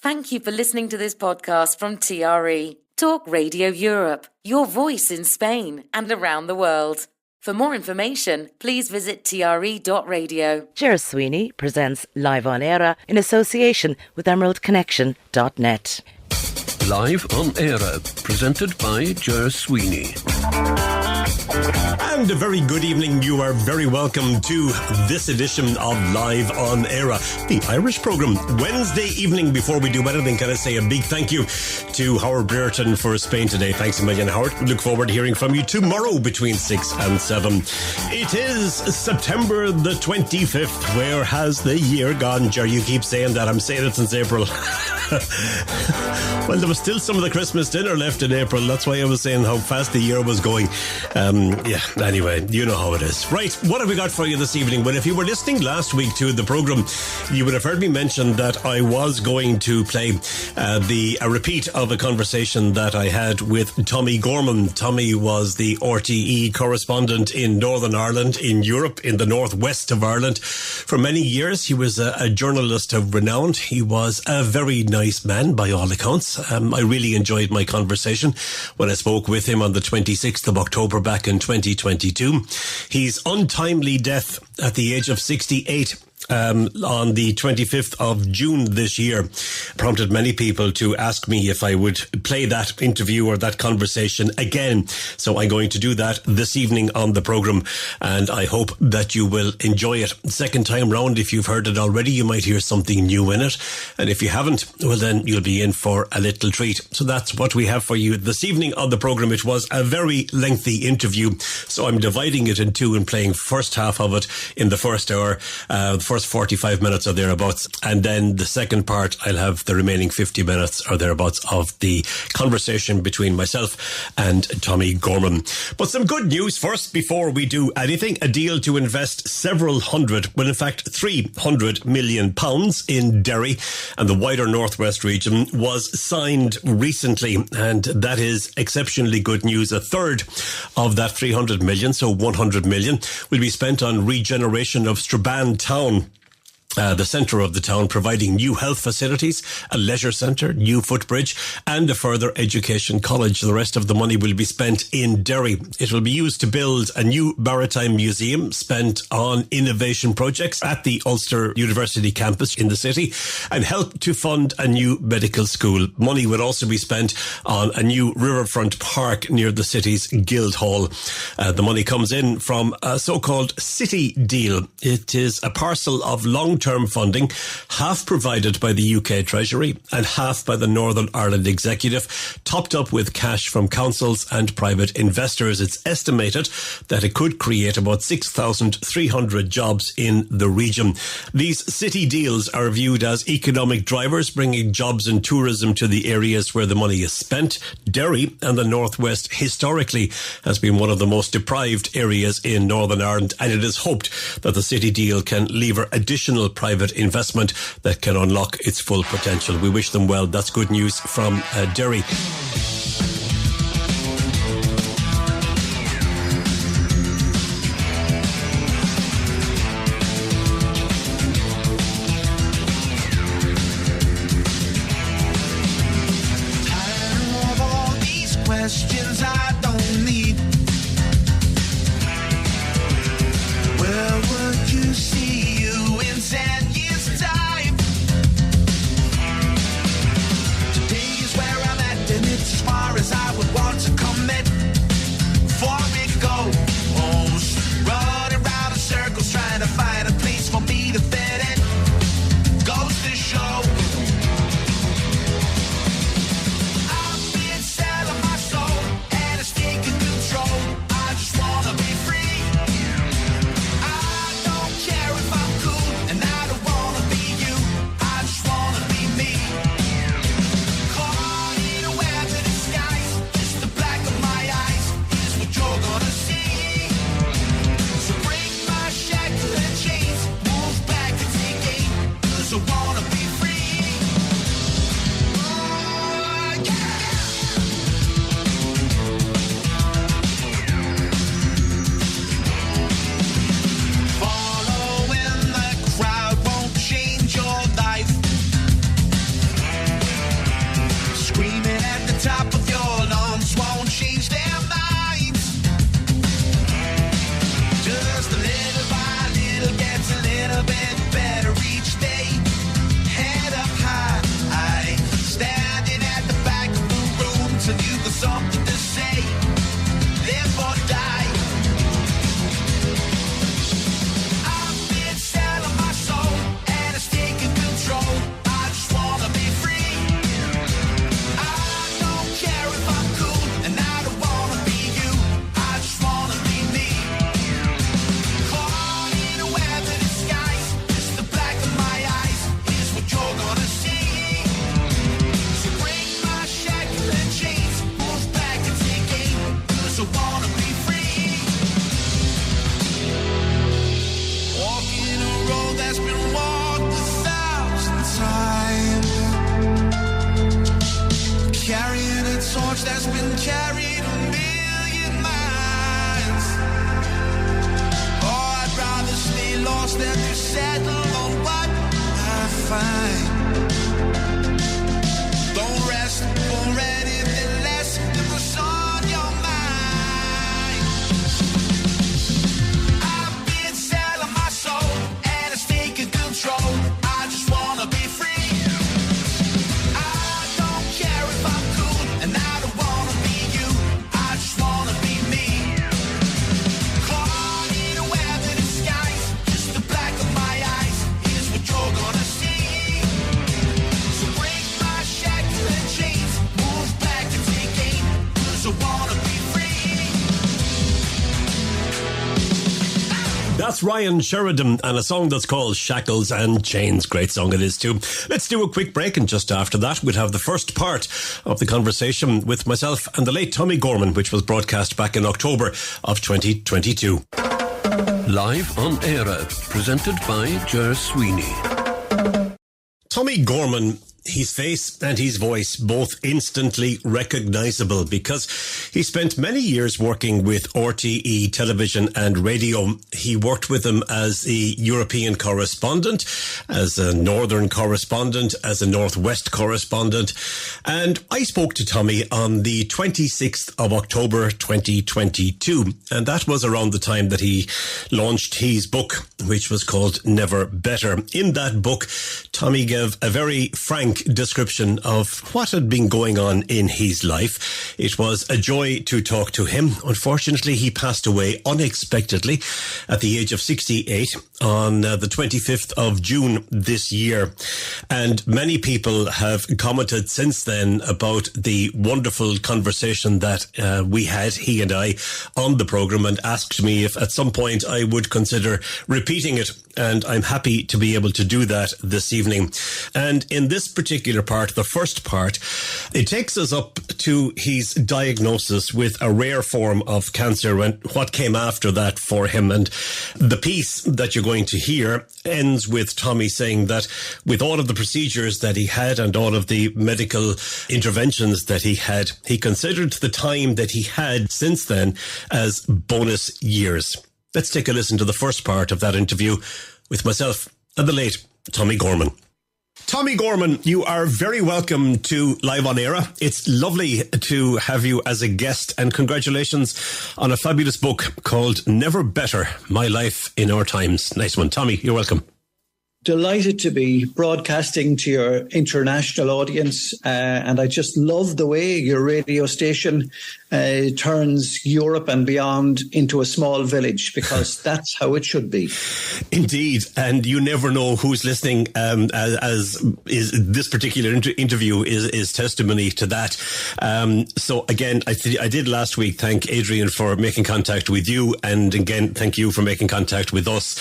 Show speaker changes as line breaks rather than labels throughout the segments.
Thank you for listening to this podcast from TRE, Talk Radio Europe, your voice in Spain and around the world. For more information, please visit tre.radio.
Ger Sweeney presents Live on Eire in association with emeraldconnection.net.
Live on Eire, presented by Ger Sweeney.
And a very good evening. You are very welcome to this edition of Live on Eire, the Irish programme. Wednesday evening, before we do anything, can I say a big thank you to Howard Brereton for Spain today. Thanks a million, Howard. Look forward to hearing from you tomorrow between 6 and 7. It is September the 25th. Where has the year gone? Ger, you keep saying that. I'm saying it since April. Well, there was still some of the Christmas dinner left in April. That's why I was saying how fast the year was going. Anyway, you know how it is. Right, what have we got for you this evening? Well, if you were listening last week to the programme, you would have heard me mention that I was going to play a repeat of a conversation that I had with Tommy Gorman. Tommy was the RTE correspondent in Northern Ireland, in Europe, in the northwest of Ireland. For many years, he was a journalist of renown. He was a very nice man, by all accounts. I really enjoyed my conversation when I spoke with him on the 26th of October back in 2022. His untimely death at the age of 68 on the 25th of June this year prompted many people to ask me if I would play that interview or that conversation again. So I'm going to do that this evening on the programme, and I hope that you will enjoy it. Second time round, if you've heard it already, you might hear something new in it, and if you haven't, well then you'll be in for a little treat. So that's what we have for you this evening on the programme. It was a very lengthy interview, so I'm dividing it in two and playing first half of it in the first hour, first 45 minutes or thereabouts, and then the second part I'll have the remaining 50 minutes or thereabouts of the conversation between myself and Tommy Gorman. But some good news first before we do anything. A deal to invest several hundred, well in fact £300 million in Derry and the wider northwest region was signed recently, and that is exceptionally good news. A third of that 300 million, so 100 million, will be spent on regeneration of Strabane town. The centre of the town, providing new health facilities, a leisure centre, new footbridge and a further education college. The rest of the money will be spent in Derry. It will be used to build a new maritime museum, spent on innovation projects at the Ulster University campus in the city, and help to fund a new medical school. Money will also be spent on a new riverfront park near the city's Guildhall. The money comes in from a so-called city deal. It is a parcel of long-term funding, half provided by the UK Treasury and half by the Northern Ireland Executive, topped up with cash from councils and private investors. It's estimated that it could create about 6,300 jobs in the region. These city deals are viewed as economic drivers, bringing jobs and tourism to the areas where the money is spent. Derry and the Northwest historically has been one of the most deprived areas in Northern Ireland, and it is hoped that the city deal can lever additional private investment that can unlock its full potential. We wish them well. That's good news from Derry.
I've been selling my soul. torch that's been carried a million miles. Oh, I'd rather stay lost than to settle on what I find. Don't rest for anything less than what's on your mind. I've been selling my soul and it's taking control. I just wanna be free. I don't care if I'm cool and I don't wanna be you. I just wanna be me. Caught in a web of disguise, just the black of my eyes is what you're gonna see. So break my shackles and chains, move back and take aim, 'cause I wanna be free.
That's Ryan Sheridan and a song that's called Shackles and Chains. Great song it is too. Let's do a quick break, and just after that we'll have the first part of the conversation with myself and the late Tommy Gorman, which was broadcast back in October of 2022.
Live on Eire, presented by Ger Sweeney.
Tommy Gorman, his face and his voice both instantly recognisable because he spent many years working with RTE television and radio. He worked with them as a European correspondent, as a northern correspondent, as a northwest correspondent. And I spoke to Tommy on the 26th of October 2022. And that was around the time that he launched his book, which was called Never Better. In that book, Tommy gave a very frank description of what had been going on in his life. It was a joy to talk to him. Unfortunately, he passed away unexpectedly at the age of 68 on the 25th of June this year. And many people have commented since then about the wonderful conversation that we had, he and I, on the programme, and asked me if at some point I would consider repeating it. And I'm happy to be able to do that this evening. And in this particular part, the first part, it takes us up to his diagnosis with a rare form of cancer and what came after that for him. And the piece that you're going to hear ends with Tommy saying that with all of the procedures that he had and all of the medical interventions that he had, he considered the time that he had since then as bonus years. Let's take a listen to the first part of that interview with myself and the late Tommy Gorman. Tommy Gorman, you are very welcome to Live on Eire. It's lovely to have you as a guest, and congratulations on a fabulous book called Never Better, My Life in Our Times. Nice one. Tommy, you're welcome.
Delighted to be broadcasting to your international audience, and I just love the way your radio station turns Europe and beyond into a small village, because that's how it should be.
Indeed, and you never know who's listening, as is this particular interview is testimony to that. So again, I did last week thank Adrian for making contact with you, and again thank you for making contact with us.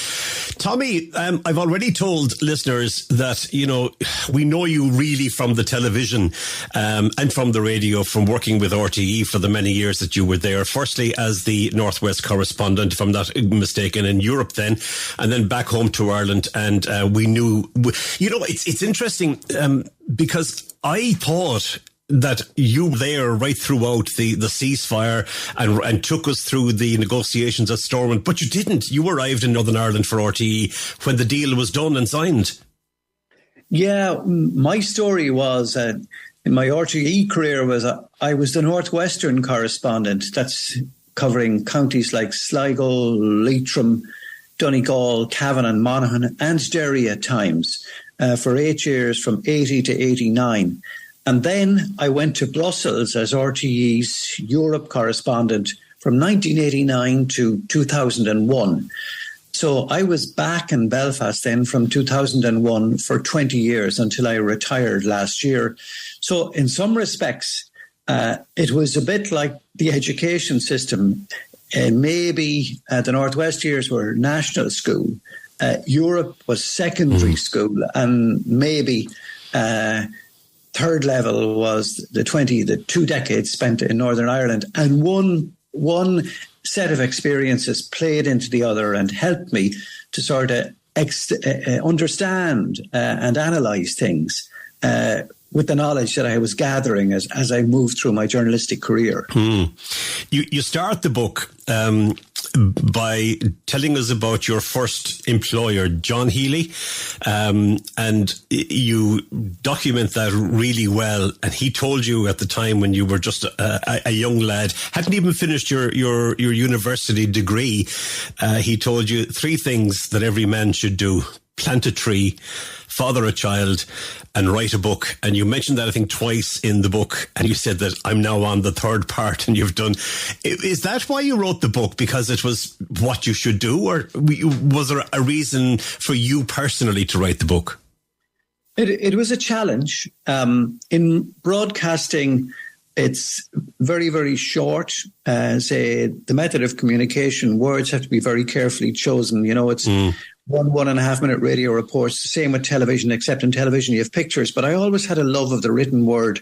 Tommy, I've already told listeners that, you know, we know you really from the television and from the radio, from working with RTE for the many years that you were there. Firstly, as the Northwest correspondent, if I'm not mistaken, in Europe then, and then back home to Ireland. And we knew, you know, it's interesting because I thought that you were there right throughout the ceasefire and took us through the negotiations at Stormont, but you didn't. You arrived in Northern Ireland for RTE when the deal was done and signed.
Yeah, my story was, in my RTE career, was I was the Northwestern correspondent. That's covering counties like Sligo, Leitrim, Donegal, Cavan, Monaghan and Derry at times for 8 years, from 80 to 89. And then I went to Brussels as RTE's Europe correspondent from 1989 to 2001. So I was back in Belfast then from 2001 for 20 years until I retired last year. So in some respects, it was a bit like the education system. Maybe the Northwest years were national school. Europe was secondary school, and maybe third level was the 2 decades spent in Northern Ireland. And one set of experiences played into the other and helped me to sort of understand and analyse things. with the knowledge that I was gathering as I moved through my journalistic career.
You start the book by telling us about your first employer, John Healy, and you document that really well. And he told you at the time when you were just a young lad, hadn't even finished your university degree, he told you 3 things that every man should do: plant a tree, father a child, and write a book. And you mentioned that, I think, twice in the book, and you said that I'm now on the 3rd part, and you've done. Is that why you wrote the book? Because it was what you should do, or was there a reason for you personally to write the book?
It was a challenge. In broadcasting, it's very, very short. Say the method of communication, words have to be very carefully chosen. It's 1.5 minute radio reports. The same with television, except in television you have pictures. But I always had a love of the written word.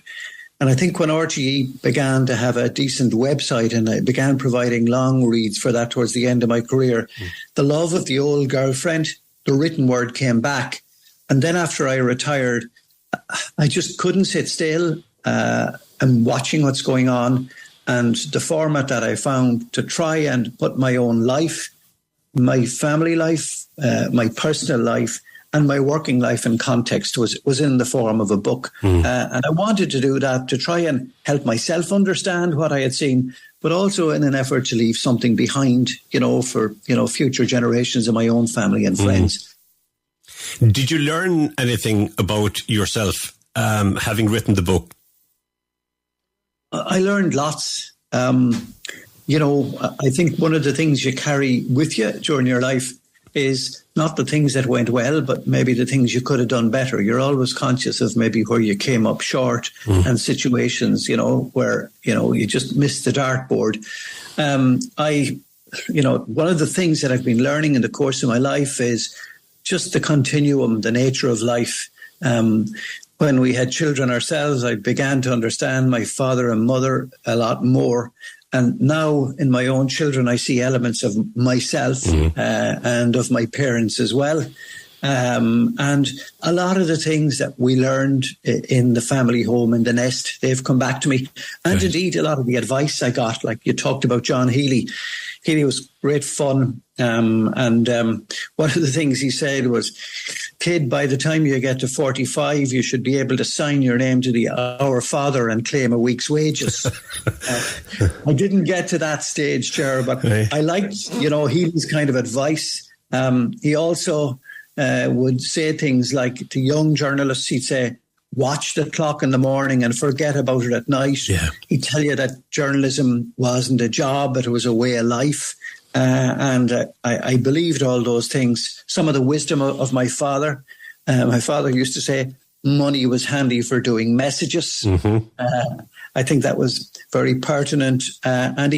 And I think when RTE began to have a decent website and I began providing long reads for that towards the end of my career, the love of the old girlfriend, the written word came back. And then after I retired, I just couldn't sit still. I'm watching what's going on. And the format that I found to try and put my own life, my family life, my personal life, and my working life in context was in the form of a book. And I wanted to do that to try and help myself understand what I had seen, but also in an effort to leave something behind, for, future generations of my own family and friends.
Did you learn anything about yourself, having written the book?
I learned lots. I think one of the things you carry with you during your life is not the things that went well, but maybe the things you could have done better. You're always conscious of maybe where you came up short and situations, where, you just missed the dartboard. One of the things that I've been learning in the course of my life is just the continuum, the nature of life. When we had children ourselves, I began to understand my father and mother a lot more. And now in my own children, I see elements of myself and of my parents as well. And a lot of the things that we learned in the family home, in the nest, they've come back to me. And indeed, a lot of the advice I got, like you talked about John Healy. Healy was great fun. And one of the things he said was, kid, by the time you get to 45, you should be able to sign your name to the Our Father and claim a week's wages. I didn't get to that stage, Ger, but I liked, Healy's kind of advice. He also would say things like to young journalists, he'd say, watch the clock in the morning and forget about it at night. Yeah. He'd tell you that journalism wasn't a job, but it was a way of life. And I believed all those things. Some of the wisdom of my father. My father used to say, money was handy for doing messages. I think that was very pertinent. And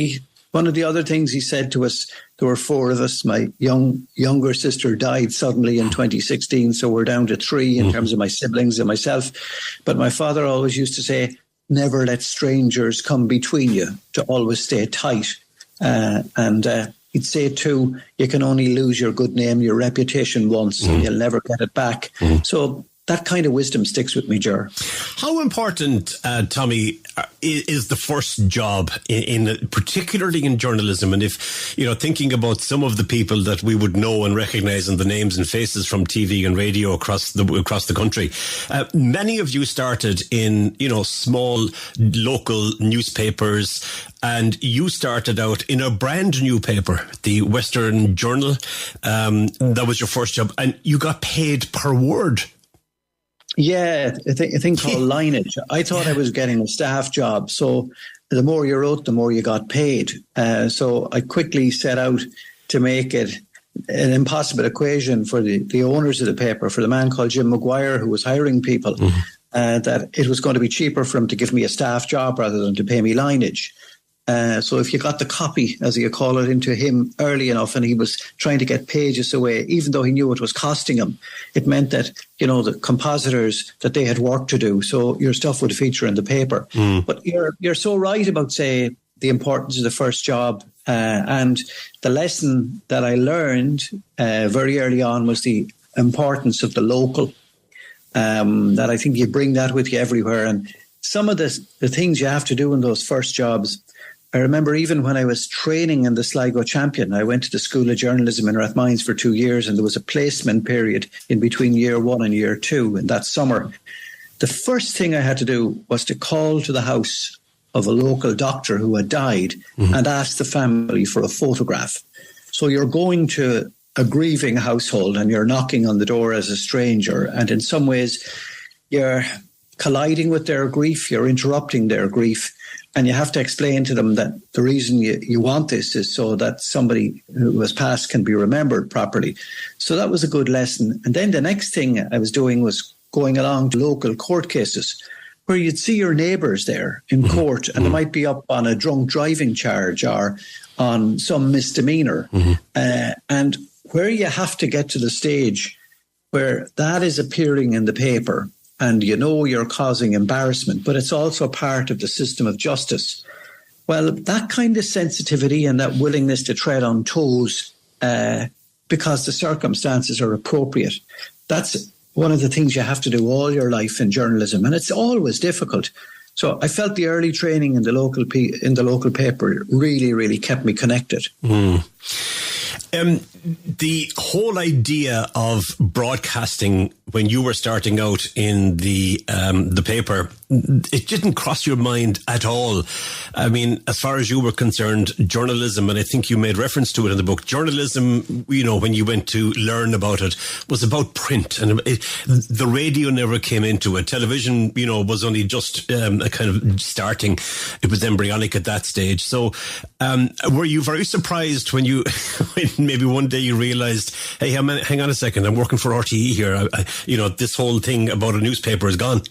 one of the other things he said to us, there were 4 of us. My younger sister died suddenly in 2016, so we're down to 3 in terms of my siblings and myself. But my father always used to say, never let strangers come between you, to always stay tight. And he'd say too, you can only lose your good name, your reputation once, and you'll never get it back. So that kind of wisdom sticks with me, Ger.
How important, Tommy, is the first job, in particularly in journalism? And if, thinking about some of the people that we would know and recognise and the names and faces from TV and radio across the country, many of you started in, small local newspapers, and you started out in a brand new paper, the Western Journal. That was your first job, and you got paid per word.
Yeah, a thing called lineage. I thought I was getting a staff job. So the more you wrote, the more you got paid. So I quickly set out to make it an impossible equation for the owners of the paper, for the man called Jim Maguire, who was hiring people, that it was going to be cheaper for him to give me a staff job rather than to pay me lineage. So if you got the copy, as you call it, into him early enough, and he was trying to get pages away, even though he knew it was costing him, it meant that, the compositors, that they had work to do. So your stuff would feature in the paper. But you're so right about, say, the importance of the first job. And the lesson that I learned very early on was the importance of the local. that I think you bring that with you everywhere. And some of the things you have to do in those first jobs, I remember even when I was training in the Sligo Champion, I went to the School of Journalism in Rathmines for 2 years, and there was a placement period in between year 1 and year 2 in that summer. The first thing I had to do was to call to the house of a local doctor who had died and ask the family for a photograph. So you're going to a grieving household and you're knocking on the door as a stranger, and in some ways you're colliding with their grief, you're interrupting their grief, and you have to explain to them that the reason you want this is so that somebody who has passed can be remembered properly. So that was a good lesson. And then the next thing I was doing was going along to local court cases where you'd see your neighbours there in court, and they might be up on a drunk driving charge or on some misdemeanour. And where you have to get to the stage where that is appearing in the paper and you know you're causing embarrassment, but it's also part of the system of justice. Well, that kind of sensitivity and that willingness to tread on toes because the circumstances are appropriate, that's one of the things you have to do all your life in journalism, and it's always difficult. So I felt the early training in the local paper really, really kept me connected.
The whole idea of broadcasting when you were starting out in the paper, it didn't cross your mind at all. I mean, as far as you were concerned, journalism, and I think you made reference to it in the book, journalism, you know, when you went to learn about it, was about print, and the radio never came into it. Television, you know, was only just a kind of starting. It was embryonic at that stage. So were you very surprised when you when maybe one day you realised, hey, hang on a second, I'm working for RTE here. You know, this whole thing about a newspaper is gone.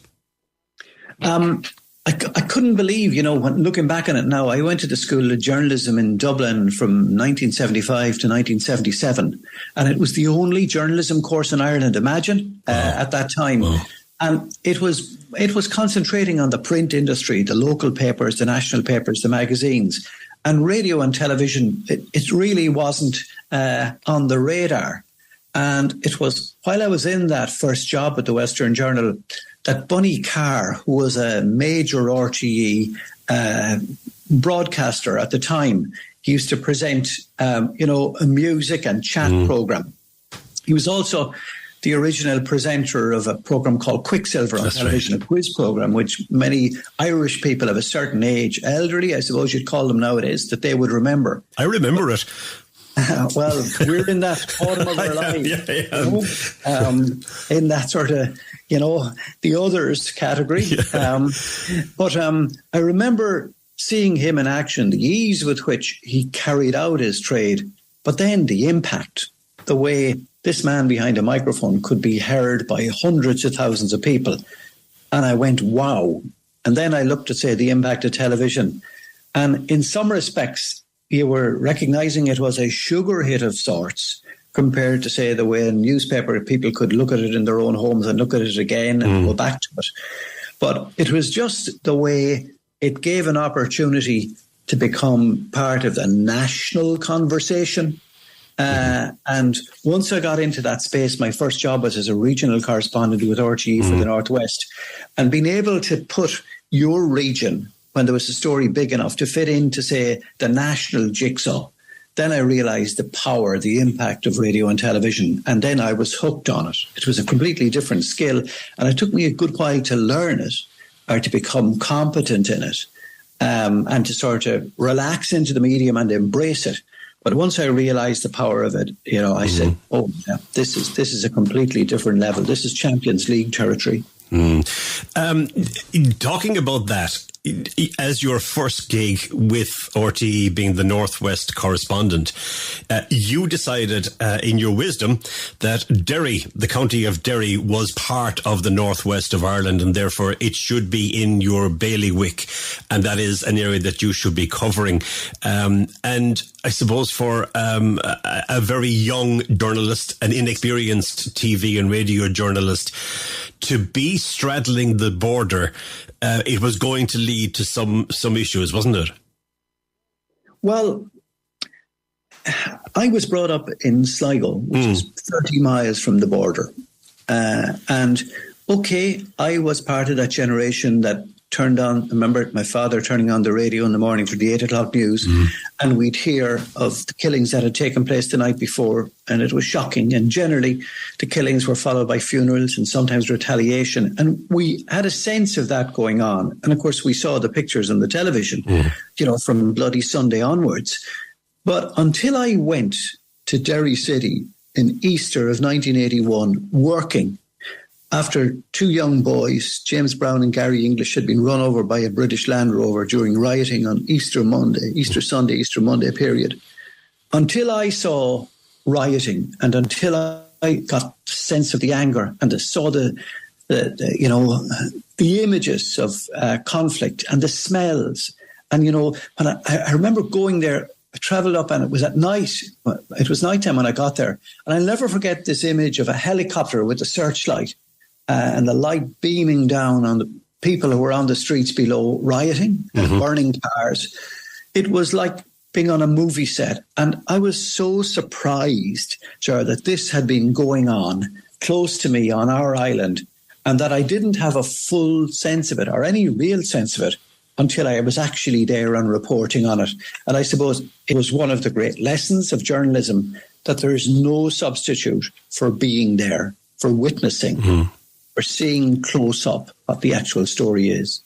I couldn't believe, you know, when looking back on it now, I went to the School of Journalism in Dublin from 1975 to 1977, and it was the only journalism course in Ireland, imagine, at that time. And it was concentrating on the print industry, the local papers, the national papers, the magazines. And radio and television, it really wasn't on the radar. And it was while I was in that first job at the Western Journal that Bunny Carr, who was a major RTE broadcaster at the time, he used to present, you know, a music and chat program. He was also the original presenter of a program called Quicksilver on television, a quiz program, which many Irish people of a certain age, elderly, I suppose you'd call them nowadays, that they would remember.
I remember it.
Well, we're in that autumn of our lives, in that sort of, you know, the others category. But I remember seeing him in action, the ease with which he carried out his trade, but then the impact, the way this man behind a microphone could be heard by hundreds of thousands of people. And I went, wow. And then I looked at, say, the impact of television. And in some respects, you were recognising it was a sugar hit of sorts compared to, say, the way in newspaper people could look at it in their own homes and look at it again and go back to it. But it was just the way it gave an opportunity to become part of the national conversation. And once I got into that space, my first job was as a regional correspondent with RTE for the Northwest, and being able to put your region, when there was a story big enough to fit into, say, the national jigsaw, then I realised the power, the impact of radio and television, and then I was hooked on it. It was a completely different skill, and it took me a good while to learn it, or to become competent in it, and to sort of relax into the medium and embrace it. But once I realised the power of it, you know, I said, "Oh, yeah, this is a completely different level. This is Champions League territory."
Talking about that, as your first gig with RTE being the Northwest correspondent, you decided in your wisdom that Derry, the county of Derry, was part of the Northwest of Ireland, and therefore it should be in your bailiwick, and that is an area that you should be covering. And I suppose for a very young journalist, an inexperienced TV and radio journalist, to be straddling the border, it was going to lead to some issues, wasn't it?
Well, I was brought up in Sligo, which is 30 miles from the border. And okay, I was part of that generation that turned on, I remember my father turning on the radio in the morning for the 8 o'clock news, and we'd hear of the killings that had taken place the night before, and it was shocking. And generally, the killings were followed by funerals and sometimes retaliation. And we had a sense of that going on. And of course, we saw the pictures on the television, from Bloody Sunday onwards. But until I went to Derry City in Easter of 1981, working, after two young boys, James Brown and Gary English, had been run over by a British Land Rover during rioting on Easter Monday period. Until I saw rioting and until I got the sense of the anger and saw the images of conflict and the smells. And, when I remember going there, I travelled up and it was at night. It was nighttime when I got there. And I'll never forget this image of a helicopter with a searchlight. And the light beaming down on the people who were on the streets below rioting and burning cars. It was like being on a movie set. And I was so surprised, Ger, that this had been going on close to me on our island and that I didn't have a full sense of it or any real sense of it until I was actually there and reporting on it. And I suppose it was one of the great lessons of journalism that there is no substitute for being there, for witnessing. Or seeing close up what the actual story is.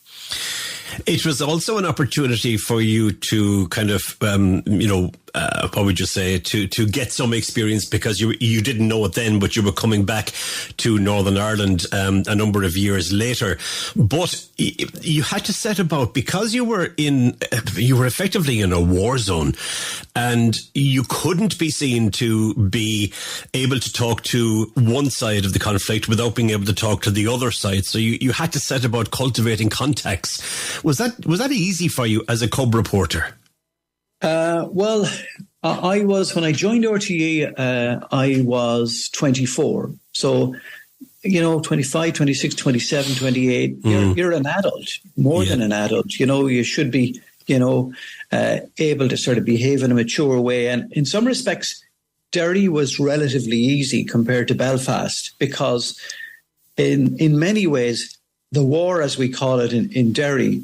It was also an opportunity for you to kind of, what would you say, to get some experience because you didn't know it then, but you were coming back to Northern Ireland a number of years later. But you had to set about, because you were effectively in a war zone and you couldn't be seen to be able to talk to one side of the conflict without being able to talk to the other side. So you had to set about cultivating contacts. Was that easy for you as a cub reporter?
Well, I was, when I joined RTE, I was 24. So, 25, 26, 27, 28, you're an adult, more than an adult. You should be, able to sort of behave in a mature way. And in some respects, Derry was relatively easy compared to Belfast because in many ways, the war, as we call it in Derry,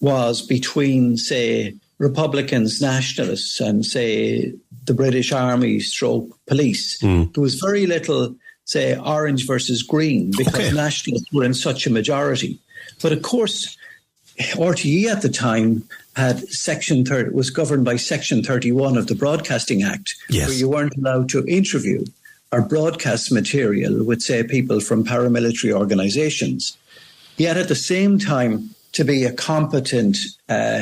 was between, say, Republicans, nationalists, and, say, the British Army / police. There was very little, say, orange versus green because nationalists were in such a majority. But of course, RTE at the time had was governed by Section 31 of the Broadcasting Act, where you weren't allowed to interview or broadcast material with, say, people from paramilitary organizations. Yet at the same time, to be a competent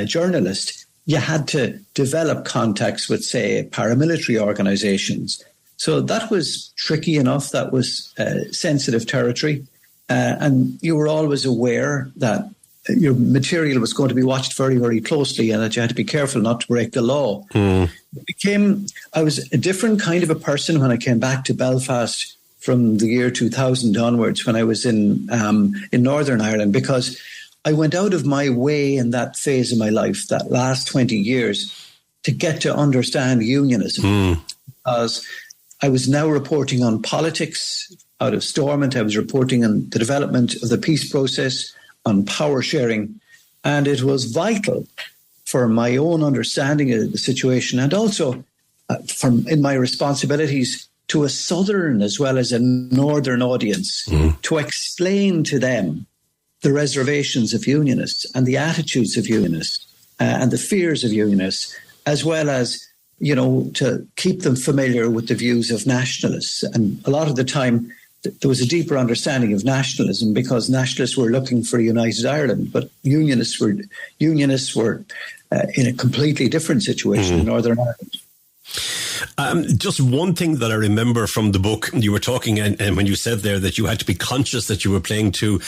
journalist, you had to develop contacts with, say, paramilitary organizations. So that was tricky enough. That was sensitive territory. And you were always aware that your material was going to be watched very, very closely and that you had to be careful not to break the law. I was a different kind of a person when I came back to Belfast from the year 2000 onwards when I was in Northern Ireland, because I went out of my way in that phase of my life, that last 20 years, to get to understand unionism. Because I was now reporting on politics out of Stormont. I was reporting on the development of the peace process, on power sharing. And it was vital for my own understanding of the situation and also in my responsibilities to a Southern as well as a Northern audience to explain to them the reservations of unionists and the attitudes of unionists and the fears of unionists, as well as, to keep them familiar with the views of nationalists. And a lot of the time, there was a deeper understanding of nationalism because nationalists were looking for a united Ireland, but unionists were in a completely different situation in Northern Ireland.
Just one thing that I remember from the book, you were talking, and when you said there that you had to be conscious that you were playing to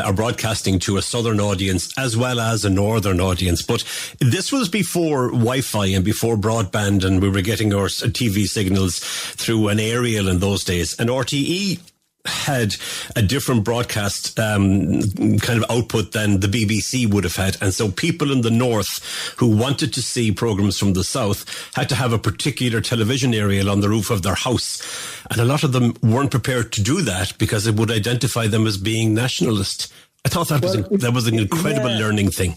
or broadcasting to a Southern audience as well as a Northern audience. But this was before Wi-Fi and before broadband, and we were getting our TV signals through an aerial in those days. And RTE had a different broadcast kind of output than the BBC would have had. And so people in the north who wanted to see programmes from the south had to have a particular television aerial on the roof of their house. And a lot of them weren't prepared to do that because it would identify them as being nationalist. I thought that was an incredible learning thing.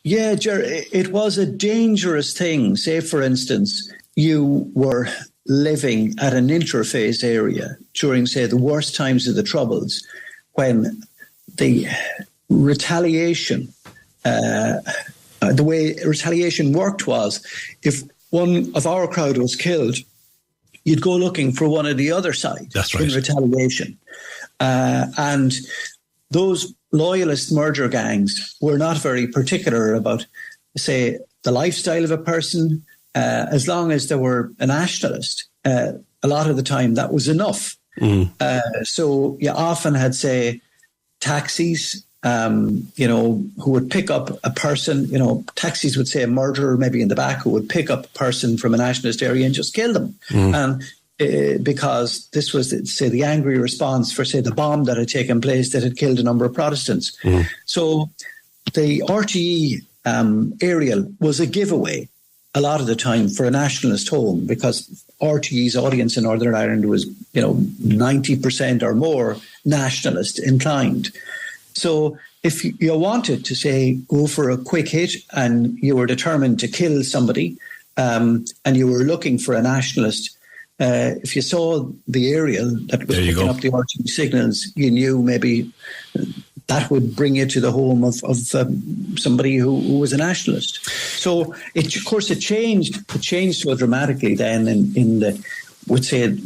Yeah, Ger, it was a dangerous thing. Say, for instance, you were living at an interface area during, say, the worst times of the Troubles, when the retaliation, the way retaliation worked was, if one of our crowd was killed, you'd go looking for one of the other side.
That's right.
In retaliation. And those loyalist murder gangs were not very particular about, say, the lifestyle of a person. As long as they were a nationalist, a lot of the time that was enough. So you often had, say, taxis, who would pick up a person, taxis would say a murderer maybe in the back who would pick up a person from a nationalist area and just kill them. And because this was, say, the angry response for, say, the bomb that had taken place that had killed a number of Protestants. So the RTE aerial was a giveaway a lot of the time for a nationalist home, because RTE's audience in Northern Ireland was, 90% or more nationalist inclined. So if you wanted to, say, go for a quick hit and you were determined to kill somebody, and you were looking for a nationalist, if you saw the aerial that was picking up the RTE signals, you knew maybe that would bring you to the home of somebody who was a nationalist. So, it changed so dramatically then in the, would say,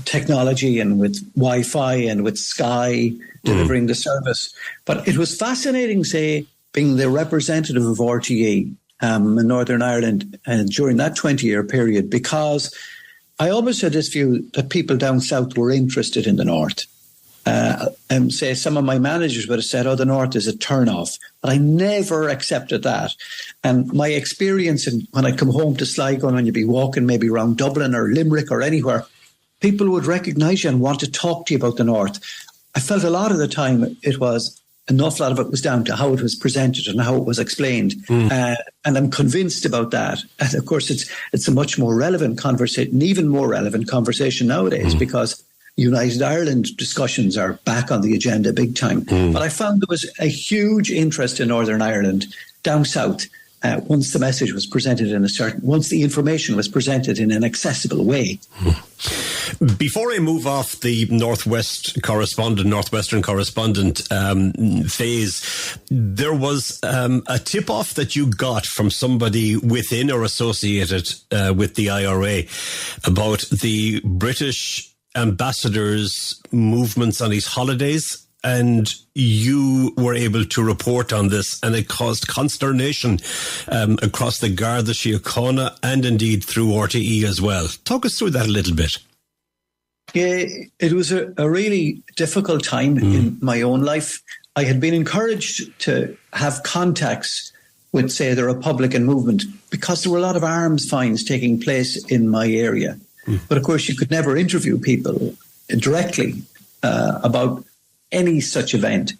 technology and with Wi-Fi and with Sky delivering the service. But it was fascinating, say, being the representative of RTE in Northern Ireland during that 20-year period, because I always had this view that people down south were interested in the north. And say some of my managers would have said, the north is a turn-off. But I never accepted that. And my experience when I come home to Sligo, and when you'd be walking maybe around Dublin or Limerick or anywhere, people would recognise you and want to talk to you about the north. I felt a lot of the time an awful lot of it was down to how it was presented and how it was explained. And I'm convinced about that. And of course, it's a much more relevant conversation, even more relevant conversation nowadays, because United Ireland discussions are back on the agenda big time. But I found there was a huge interest in Northern Ireland down south once the message was presented once the information was presented in an accessible way.
Before I move off the northwestern correspondent phase, there was a tip-off that you got from somebody within or associated with the IRA about the British ambassador's movements on his holidays, and you were able to report on this, and it caused consternation across the Garda Síochána and indeed through RTE as well. Talk us through that a little bit.
Yeah, it was a really difficult time in my own life. I had been encouraged to have contacts with, say, the Republican movement, because there were a lot of arms finds taking place in my area. But of course, you could never interview people directly about any such event,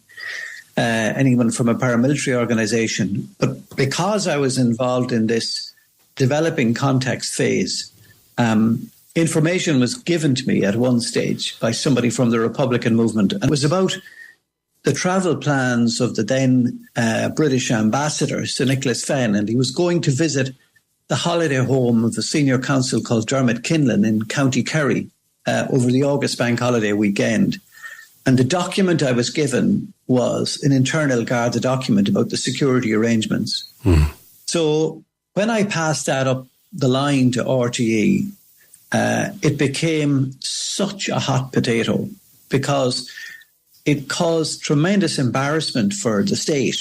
anyone from a paramilitary organisation. But because I was involved in this developing context phase, information was given to me at one stage by somebody from the Republican movement. And it was about the travel plans of the then British ambassador, Sir Nicholas Fenn, and he was going to visit the holiday home of the senior counsel called Dermot Kinlan in County Kerry over the August bank holiday weekend. And the document I was given was an internal Garda document about the security arrangements. So when I passed that up the line to RTE, it became such a hot potato, because it caused tremendous embarrassment for the state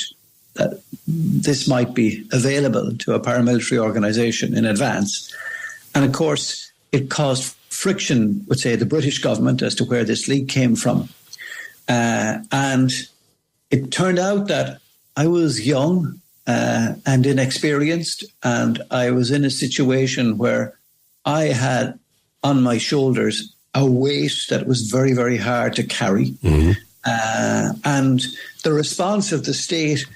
that this might be available to a paramilitary organisation in advance. And of course, it caused friction with, say, the British government as to where this leak came from. And it turned out that I was young and inexperienced, and I was in a situation where I had on my shoulders a weight that was very, very hard to carry. And the response of the state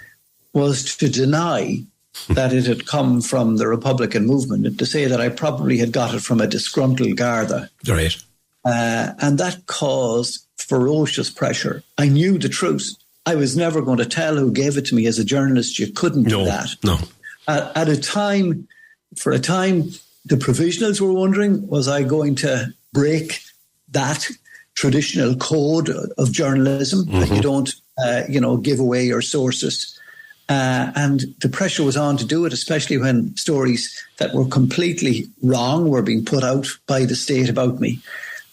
was to deny that it had come from the Republican movement, and to say that I probably had got it from a disgruntled Garda.
Right.
And that caused ferocious pressure. I knew the truth. I was never going to tell who gave it to me. As a journalist, you couldn't do that.
No.
At a time, for a time, the provisionals were wondering, was I going to break that traditional code of journalism that you don't, give away your sources? And the pressure was on to do it, especially when stories that were completely wrong were being put out by the state about me.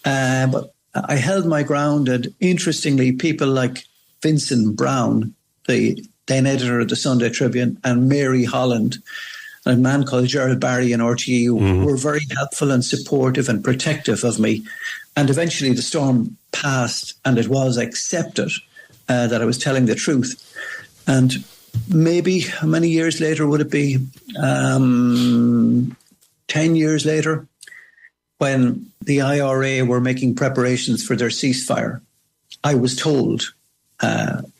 But I held my ground, and interestingly, people like Vincent Brown, the then editor of the Sunday Tribune, and Mary Holland, and a man called Gerald Barry in RTE, who were very helpful and supportive and protective of me. And eventually the storm passed, and it was accepted that I was telling the truth. And maybe how many years later would it be? 10 years later, when the IRA were making preparations for their ceasefire, I was told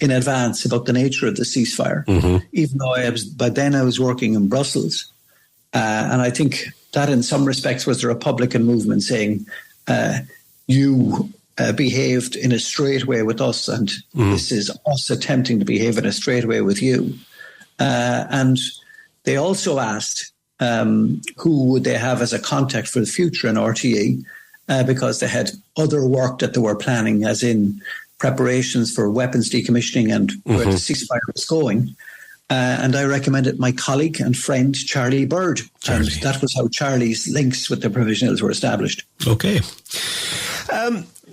in advance about the nature of the ceasefire, even though by then I was working in Brussels. And I think that in some respects was the Republican movement saying, you behaved in a straight way with us, and this is us attempting to behave in a straight way with you. And they also asked who would they have as a contact for the future in RTE, because they had other work that they were planning, as in preparations for weapons decommissioning and where the ceasefire was going. And I recommended my colleague and friend, Charlie Bird. And that was how Charlie's links with the provisionals were established.
Okay.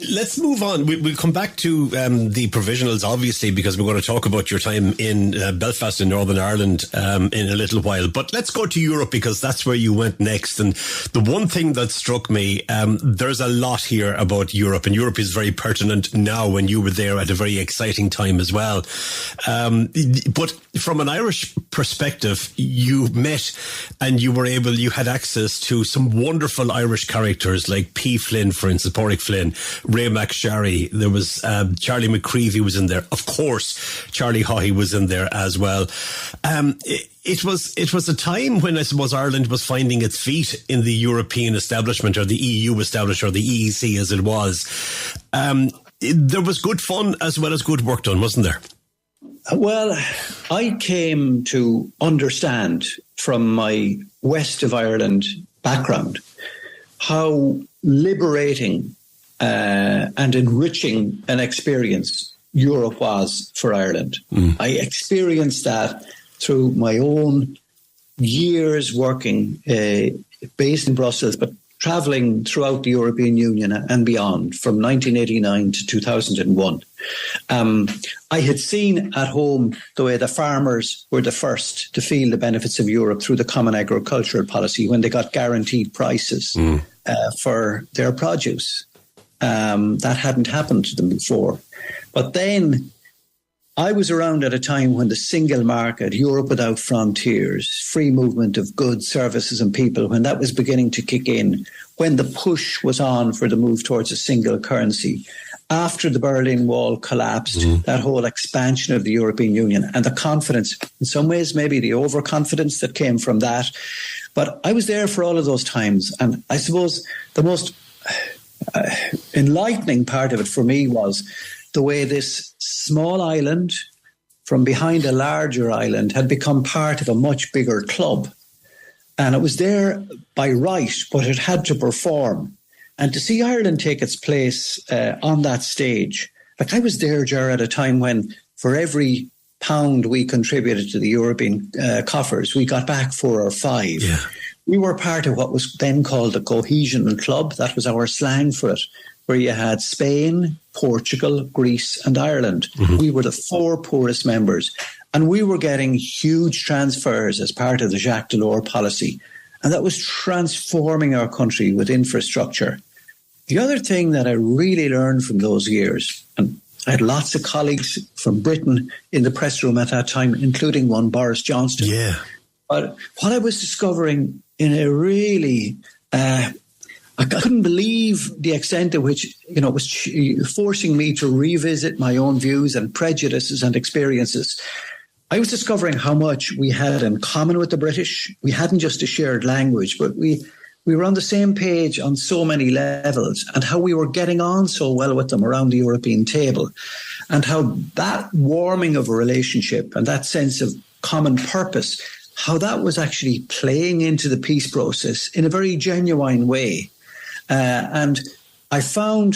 Let's move on. We'll come back to the provisionals, obviously, because we're going to talk about your time in Belfast in Northern Ireland in a little while. But let's go to Europe, because that's where you went next. And the one thing that struck me, there's a lot here about Europe, and Europe is very pertinent now when you were there at a very exciting time as well. But from an Irish perspective, you met and you had access to some wonderful Irish characters like P. Flynn, for instance, Pádraig Flynn, Ray McSharry. There was Charlie McCreevy was in there. Of course, Charlie Haughey was in there as well. It was a time when I suppose Ireland was finding its feet in the European establishment, or the EU establishment, or the EEC as it was. There was good fun as well as good work done, wasn't there?
Well, I came to understand from my west of Ireland background how liberating and enriching an experience Europe was for Ireland. I experienced that through my own years working based in Brussels, but travelling throughout the European Union and beyond from 1989 to 2001. I had seen at home the way the farmers were the first to feel the benefits of Europe through the common agricultural policy when they got guaranteed prices for their produce. That hadn't happened to them before. But then I was around at a time when the single market, Europe without frontiers, free movement of goods, services and people, when that was beginning to kick in, when the push was on for the move towards a single currency, after the Berlin Wall collapsed, that whole expansion of the European Union and the confidence, in some ways maybe the overconfidence that came from that. But I was there for all of those times. And I suppose the most enlightening part of it for me was the way this small island from behind a larger island had become part of a much bigger club. And it was there by right, but it had to perform. And to see Ireland take its place on that stage, like I was there, Ger, at a time when for every pound we contributed to the European coffers, we got back 4 or 5. Yeah. We were part of what was then called the Cohesion Club. That was our slang for it, where you had Spain, Portugal, Greece and Ireland. We were the 4 poorest members. And we were getting huge transfers as part of the Jacques Delors policy. And that was transforming our country with infrastructure. The other thing that I really learned from those years, and I had lots of colleagues from Britain in the press room at that time, including one, Boris Johnson. Yeah. But what I was discovering in a really, I I couldn't believe the extent to which, it was forcing me to revisit my own views and prejudices and experiences. I was discovering how much we had in common with the British. We hadn't just a shared language, but we were on the same page on so many levels, and how we were getting on so well with them around the European table, and how that warming of a relationship and that sense of common purpose, how that was actually playing into the peace process in a very genuine way. And I found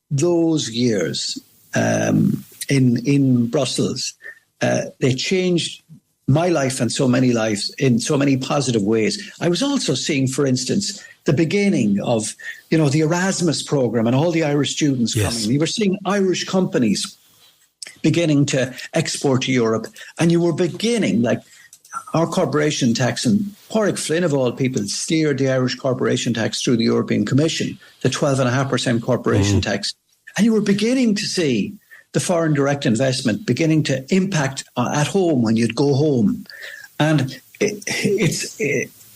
those years in Brussels, they changed my life and so many lives in so many positive ways. I was also seeing, for instance, the beginning of, the Erasmus program and all the Irish students coming. We were seeing Irish companies beginning to export to Europe, and you were beginning, like, our corporation tax, and Pádraig Flynn, of all people, steered the Irish corporation tax through the European Commission, the 12.5% corporation tax. And you were beginning to see the foreign direct investment beginning to impact at home when you'd go home. And it's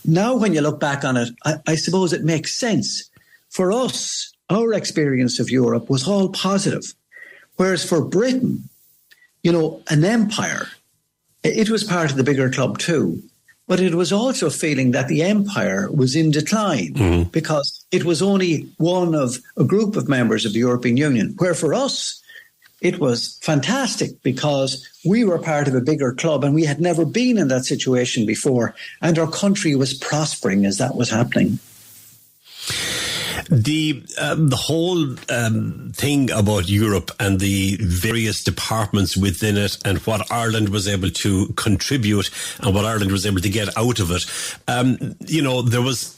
now when you look back on it, I suppose it makes sense. For us, our experience of Europe was all positive. Whereas for Britain, an empire, it was part of the bigger club too, but it was also feeling that the empire was in decline because it was only one of a group of members of the European Union, where for us, it was fantastic because we were part of a bigger club and we had never been in that situation before, and our country was prospering as that was happening.
The whole thing about Europe and the various departments within it, and what Ireland was able to contribute and what Ireland was able to get out of it,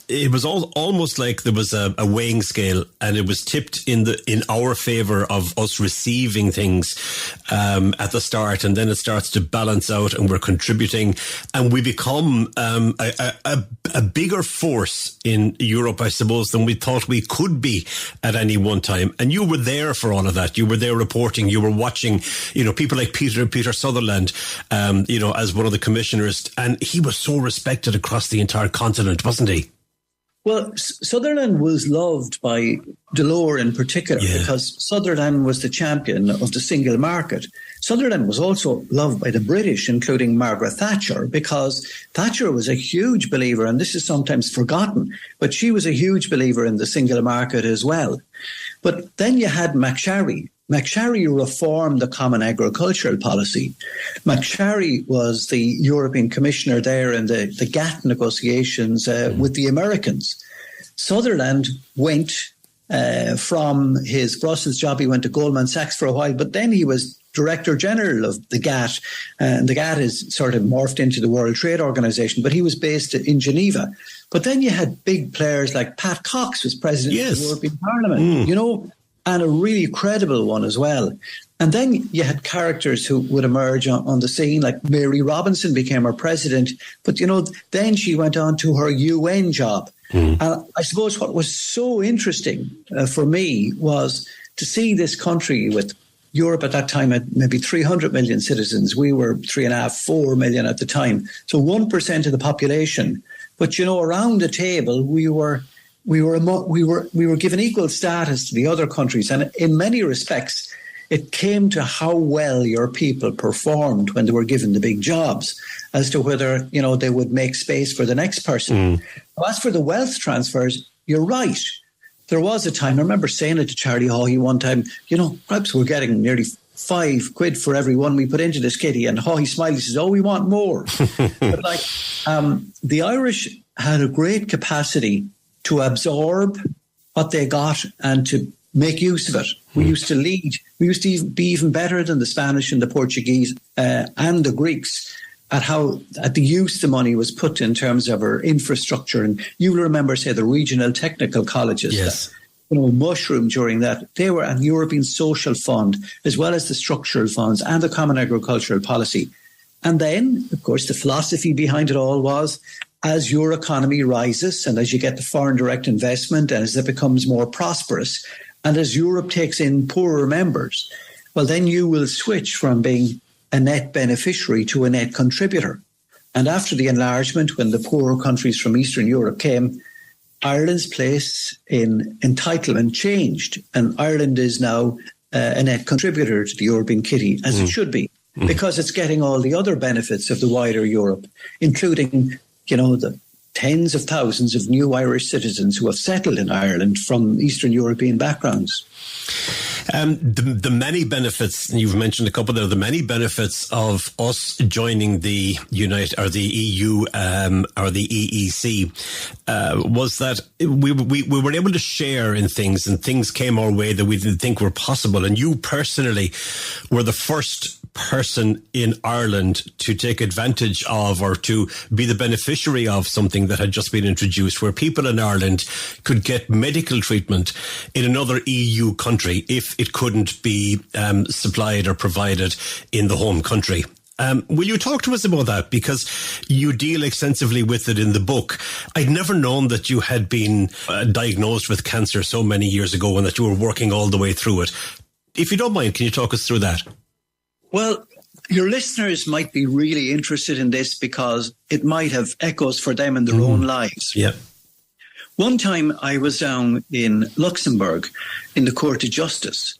it was almost like there was a weighing scale, and it was tipped in our favour of us receiving things at the start, and then it starts to balance out, and we're contributing, and we become a bigger force in Europe, I suppose, than we thought we could be at any one time. And you were there for all of that. You were there reporting, you were watching, people like Peter Sutherland, as one of the commissioners, and he was so respected across the entire continent, wasn't he?
Well, Sutherland was loved by Delors in particular because Sutherland was the champion of the single market. Sutherland was also loved by the British, including Margaret Thatcher, because Thatcher was a huge believer, and this is sometimes forgotten, but she was a huge believer in the single market as well. But then you had MacSharry. MacSharry reformed the common agricultural policy. MacSharry was the European commissioner there in the GATT negotiations with the Americans. Sutherland went from his Brussels job, he went to Goldman Sachs for a while, but then he was Director General of the GATT, and the GATT is sort of morphed into the World Trade Organization, but he was based in Geneva. But then you had big players like Pat Cox was president of the European Parliament, and a really credible one as well. And then you had characters who would emerge on the scene, like Mary Robinson became our president, but then she went on to her UN job. And I suppose what was so interesting for me was to see this country with Europe at that time had maybe 300 million citizens. We were 3.5, 4 million at the time. So 1% of the population. But, around the table, we were given equal status to the other countries. And in many respects, it came to how well your people performed when they were given the big jobs as to whether, they would make space for the next person. As for the wealth transfers, you're right. There was a time, I remember saying it to Charlie Haughey one time, perhaps we're getting nearly £5 for every one we put into this kitty. And Haughey smiled, he says, we want more. But the Irish had a great capacity to absorb what they got and to make use of it. We used to lead. We used to be even better than the Spanish and the Portuguese and the Greeks at the use the money was put in terms of our infrastructure. And you'll remember, say, the regional technical colleges that mushroomed during that. They were a European Social Fund, as well as the structural funds and the Common Agricultural Policy. And then, of course, the philosophy behind it all was, as your economy rises and as you get the foreign direct investment and as it becomes more prosperous and as Europe takes in poorer members, well, then you will switch from being a net beneficiary to a net contributor. And after the enlargement, when the poorer countries from Eastern Europe came, Ireland's place in entitlement changed, and Ireland is now a net contributor to the European kitty, as it should be, because it's getting all the other benefits of the wider Europe, including, the tens of thousands of new Irish citizens who have settled in Ireland from Eastern European backgrounds.
The many benefits, you've mentioned a couple there, the many benefits of us joining the the EU or the EEC was that we were able to share in things, and things came our way that we didn't think were possible. And you personally were the first person in Ireland to take advantage of or to be the beneficiary of something that had just been introduced, where people in Ireland could get medical treatment in another EU country if it couldn't be supplied or provided in the home country. Will you talk to us about that? Because you deal extensively with it in the book. I'd never known that you had been diagnosed with cancer so many years ago and that you were working all the way through it. If you don't mind, can you talk us through that?
Well, your listeners might be really interested in this because it might have echoes for them in their own lives.
Yeah.
One time I was down in Luxembourg in the Court of Justice,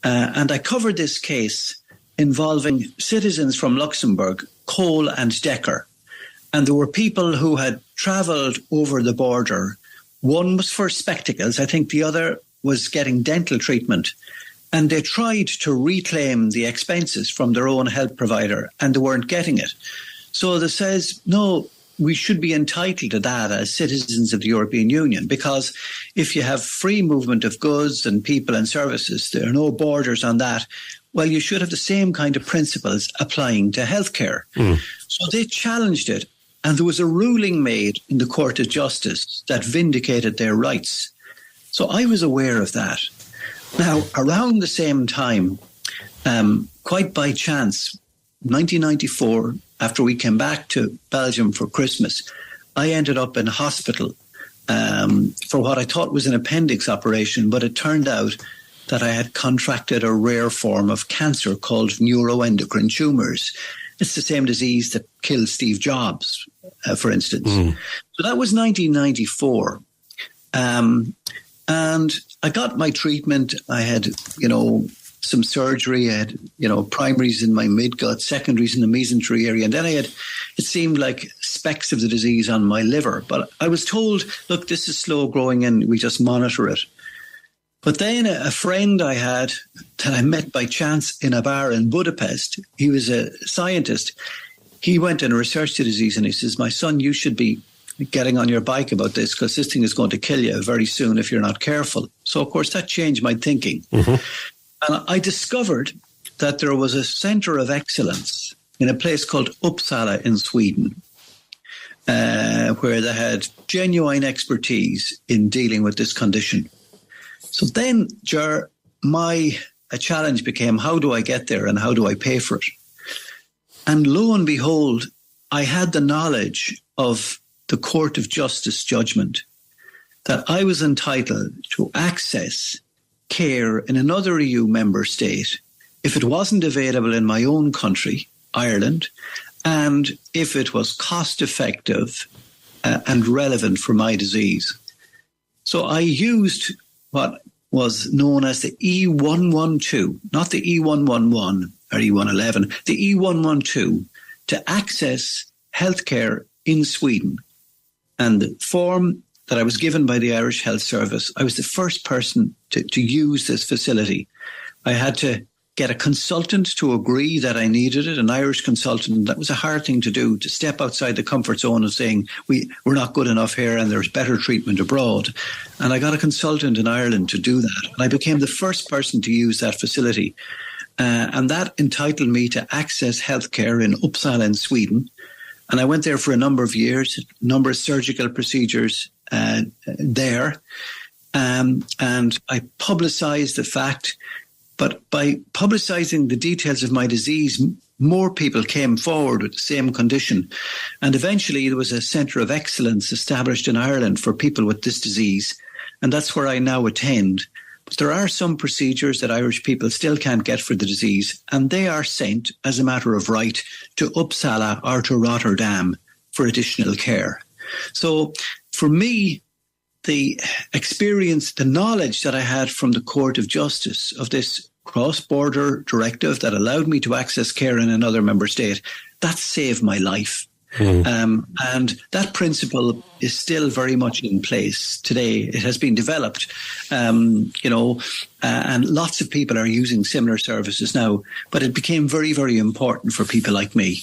and I covered this case involving citizens from Luxembourg, Cole and Decker. And there were people who had travelled over the border. One was for spectacles. I think the other was getting dental treatment. And they tried to reclaim the expenses from their own health provider, and they weren't getting it. So they says, no, we should be entitled to that as citizens of the European Union, because if you have free movement of goods and people and services, there are no borders on that. Well, you should have the same kind of principles applying to healthcare. So they challenged it, and there was a ruling made in the Court of Justice that vindicated their rights. So I was aware of that. Now, around the same time, quite by chance, 1994, after we came back to Belgium for Christmas, I ended up in hospital for what I thought was an appendix operation, but it turned out that I had contracted a rare form of cancer called neuroendocrine tumours. It's the same disease that killed Steve Jobs, for instance. So that was 1994. And I got my treatment. I had, some surgery. I had, primaries in my midgut, secondaries in the mesentery area. And then it seemed like specks of the disease on my liver. But I was told, look, this is slow growing and we just monitor it. But then a friend I had that I met by chance in a bar in Budapest, he was a scientist. He went and researched the disease and he says, my son, you should be getting on your bike about this because this thing is going to kill you very soon if you're not careful. So, of course, that changed my thinking. And I discovered that there was a centre of excellence in a place called Uppsala in Sweden, where they had genuine expertise in dealing with this condition. So then, Ger, a challenge became, how do I get there and how do I pay for it? And lo and behold, I had the knowledge of the Court of Justice judgment that I was entitled to access care in another EU member state if it wasn't available in my own country, Ireland, and if it was cost effective and relevant for my disease. So I used what was known as the E112, not the E111 or E111, the E112 to access healthcare in Sweden. And the form that I was given by the Irish Health Service, I was the first person to use this facility. I had to get a consultant to agree that I needed it, an Irish consultant. That was a hard thing to do, to step outside the comfort zone of saying, we're not good enough here and there's better treatment abroad. And I got a consultant in Ireland to do that. And I became the first person to use that facility. And that entitled me to access healthcare in Uppsala in Sweden. And I went there for a number of years, a number of surgical procedures there. And I publicized the fact, but by publicizing the details of my disease, more people came forward with the same condition. And eventually there was a centre of excellence established in Ireland for people with this disease. And that's where I now attend. But there are some procedures that Irish people still can't get for the disease, and they are sent as a matter of right to Uppsala or to Rotterdam for additional care. So for me, the experience, the knowledge that I had from the Court of Justice of this cross-border directive that allowed me to access care in another member state, that saved my life. And that principle is still very much in place today. It has been developed, and lots of people are using similar services now, but it became very, very important for people like me.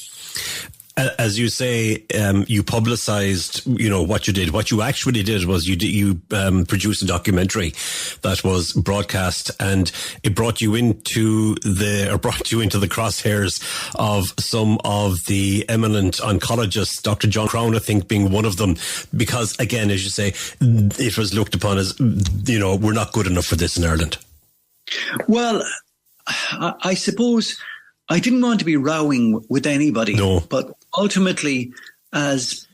As you say, you publicised, what you did. What you actually did was you produced a documentary that was broadcast, and it brought you into the crosshairs of some of the eminent oncologists, Dr. John Crown, I think, being one of them, because again, as you say, it was looked upon as, we're not good enough for this in Ireland.
Well, I suppose I didn't want to be rowing with anybody,
no.
But ultimately, as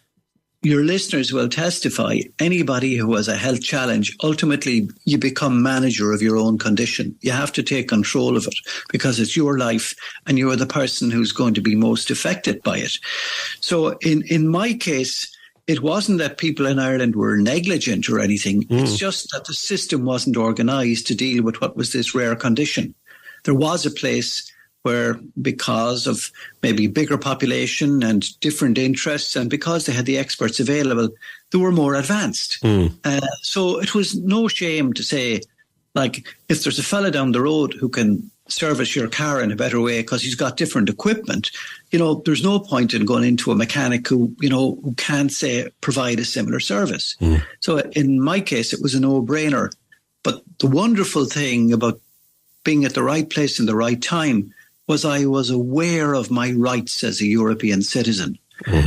your listeners will testify, anybody who has a health challenge, ultimately you become manager of your own condition. You have to take control of it because it's your life and you're the person who's going to be most affected by it. So in my case, it wasn't that people in Ireland were negligent or anything. It's just that the system wasn't organised to deal with what was this rare condition. There was a place where, because of maybe bigger population and different interests, and because they had the experts available, they were more advanced. So it was no shame to say, like, if there's a fella down the road who can service your car in a better way because he's got different equipment, there's no point in going into a mechanic who can't provide a similar service. So in my case, it was a no-brainer. But the wonderful thing about being at the right place in the right time was I was aware of my rights as a European citizen.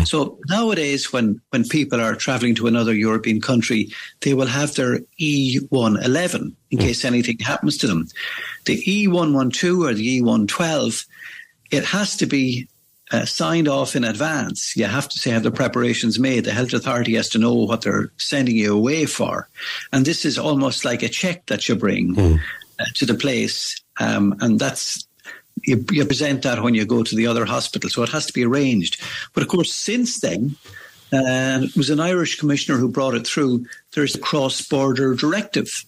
So nowadays, when people are travelling to another European country, they will have their E111 in case anything happens to them. The E112 or the E112, it has to be signed off in advance. You have to have the preparations made. The health authority has to know what they're sending you away for. And this is almost like a check that you bring to the place. And that's... You present that when you go to the other hospital, so it has to be arranged. But of course, since then, it was an Irish commissioner who brought it through. There's a cross-border directive,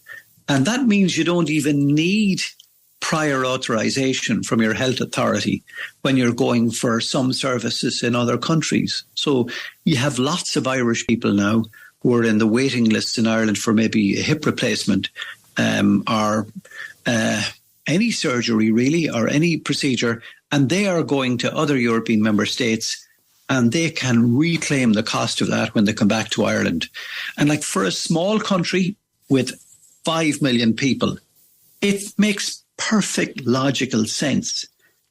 and that means you don't even need prior authorization from your health authority when you're going for some services in other countries. So you have lots of Irish people now who are in the waiting list in Ireland for maybe a hip replacement or any surgery really, or any procedure, and they are going to other European member states and they can reclaim the cost of that when they come back to Ireland. And like for a small country with 5 million people, it makes perfect logical sense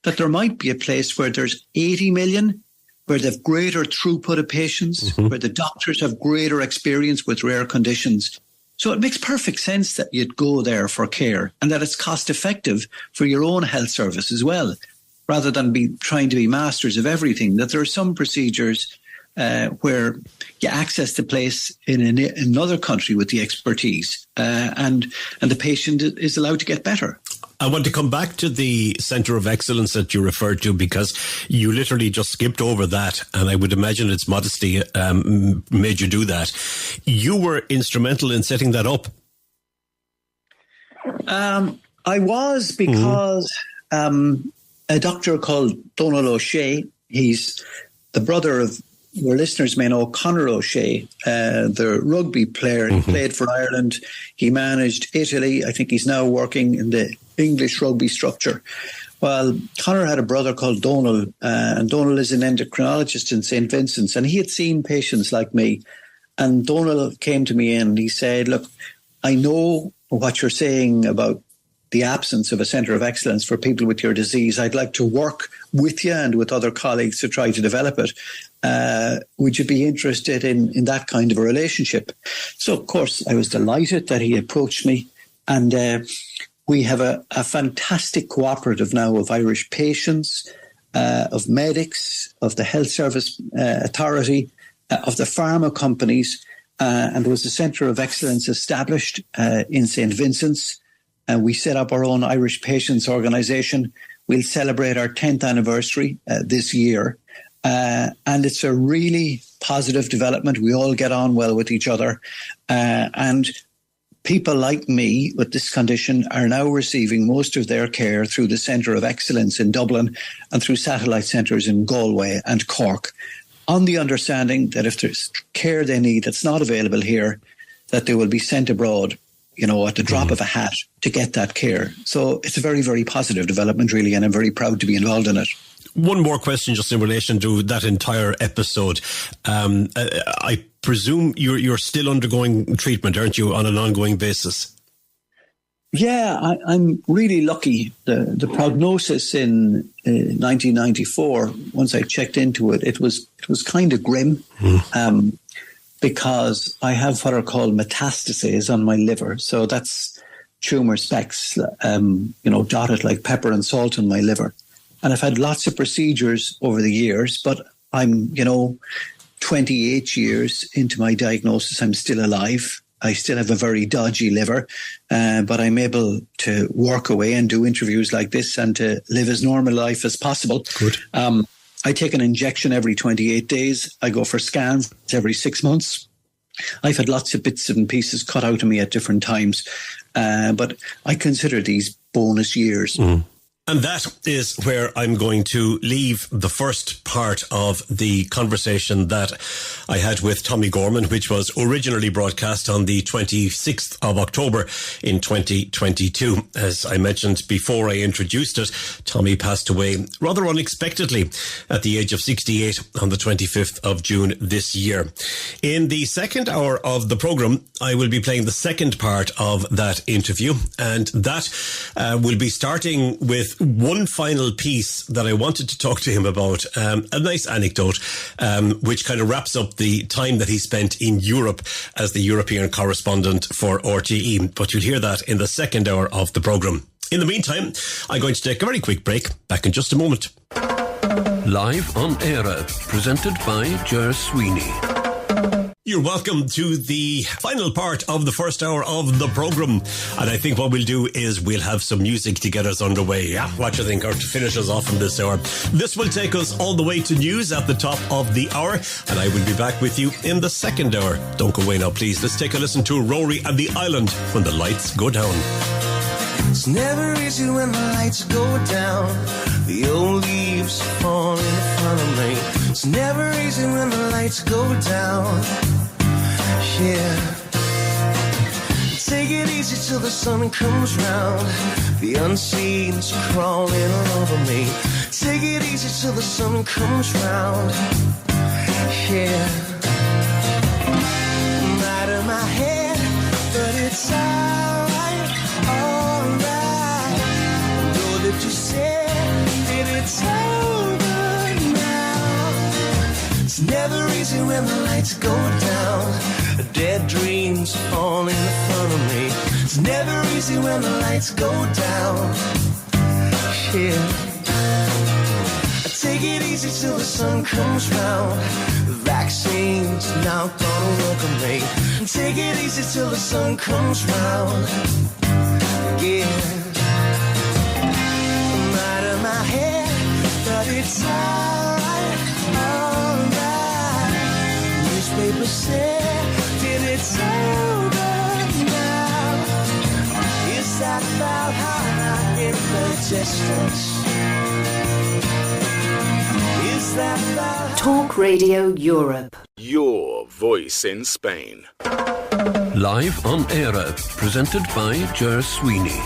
that there might be a place where there's 80 million, where they have greater throughput of patients, where the doctors have greater experience with rare conditions. So it makes perfect sense that you'd go there for care and that it's cost effective for your own health service as well, rather than be trying to be masters of everything. That there are some procedures where you access the place in another country with the expertise and the patient is allowed to get better.
I want to come back to the Centre of Excellence that you referred to, because you literally just skipped over that, and I would imagine its modesty made you do that. You were instrumental in setting that up.
I was, because a doctor called Donald O'Shea, he's the brother of, your listeners may know, Conor O'Shea, the rugby player. He played for Ireland. He managed Italy. I think he's now working in the English rugby structure. Well, Conor had a brother called Donald, and Donald is an endocrinologist in St. Vincent's, and he had seen patients like me. And Donald came to me and he said, look, I know what you're saying about the absence of a centre of excellence for people with your disease. I'd like to work with you and with other colleagues to try to develop it. Would you be interested in that kind of a relationship? So, of course, I was delighted that he approached me. And we have a fantastic cooperative now of Irish patients, of medics, of the Health Service Authority, of the pharma companies. And there was a centre of excellence established in St. Vincent's. We set up our own Irish Patients Organisation. We'll celebrate our 10th anniversary this year. And it's a really positive development. We all get on well with each other. And people like me with this condition are now receiving most of their care through the Centre of Excellence in Dublin and through satellite centres in Galway and Cork, on the understanding that if there's care they need that's not available here, that they will be sent abroad, at the drop of a hat to get that care. So it's a very, very positive development, really, and I'm very proud to be involved in it.
One more question just in relation to that entire episode. I presume you're still undergoing treatment, aren't you, on an ongoing basis?
Yeah, I'm really lucky. The prognosis in 1994, once I checked into it, it was kind of grim, because I have what are called metastases on my liver. So that's tumour specks, dotted like pepper and salt on my liver. And I've had lots of procedures over the years, but I'm, 28 years into my diagnosis, I'm still alive. I still have a very dodgy liver, but I'm able to work away and do interviews like this and to live as normal life as possible.
Good.
I take an injection every 28 days. I go for scans every 6 months. I've had lots of bits and pieces cut out of me at different times, but I consider these bonus years.
And that is where I'm going to leave the first part of the conversation that I had with Tommy Gorman, which was originally broadcast on the 26th of October in 2022. As I mentioned before I introduced it, Tommy passed away rather unexpectedly at the age of 68 on the 25th of June this year. In the second hour of the programme, I will be playing the second part of that interview, and that will be starting with one final piece that I wanted to talk to him about, a nice anecdote, which kind of wraps up the time that he spent in Europe as the European correspondent for RTE. But you'll hear that in the second hour of the programme. In the meantime, I'm going to take a very quick break. Back in just a moment.
Live on Eire, presented by Ger Sweeney.
You're welcome to the final part of the first hour of the programme. And I think what we'll do is we'll have some music to get us underway. Yeah, what do you think? Or to finish us off in this hour. This will take us all the way to news at the top of the hour. And I will be back with you in the second hour. Don't go away now, please. Let's take a listen to Rory and the Island when the lights go down.
It's never easy when the lights go down. The old leaves fall in front of me. It's never easy when the lights go down. Yeah. Take it easy till the sun comes round. The unseen's crawling all over me. Take it easy till the sun comes round. Yeah. I'm out of my head, but it's alright, alright. Know that you said that it's over now. It's never easy when the lights go down. Dead dreams fall in front of me. It's never easy when the lights go down. Yeah. I take it easy till the sun comes round. The vaccine's now gonna welcome me. Take it easy till the sun comes round. Yeah. I'm out of my head, but it's alright, alright. Newspaper said it's over now. Is that about how in the distance? Is that about
Talk Radio Europe.
Your voice in Spain.
Live on Eire, presented by Ger Sweeney.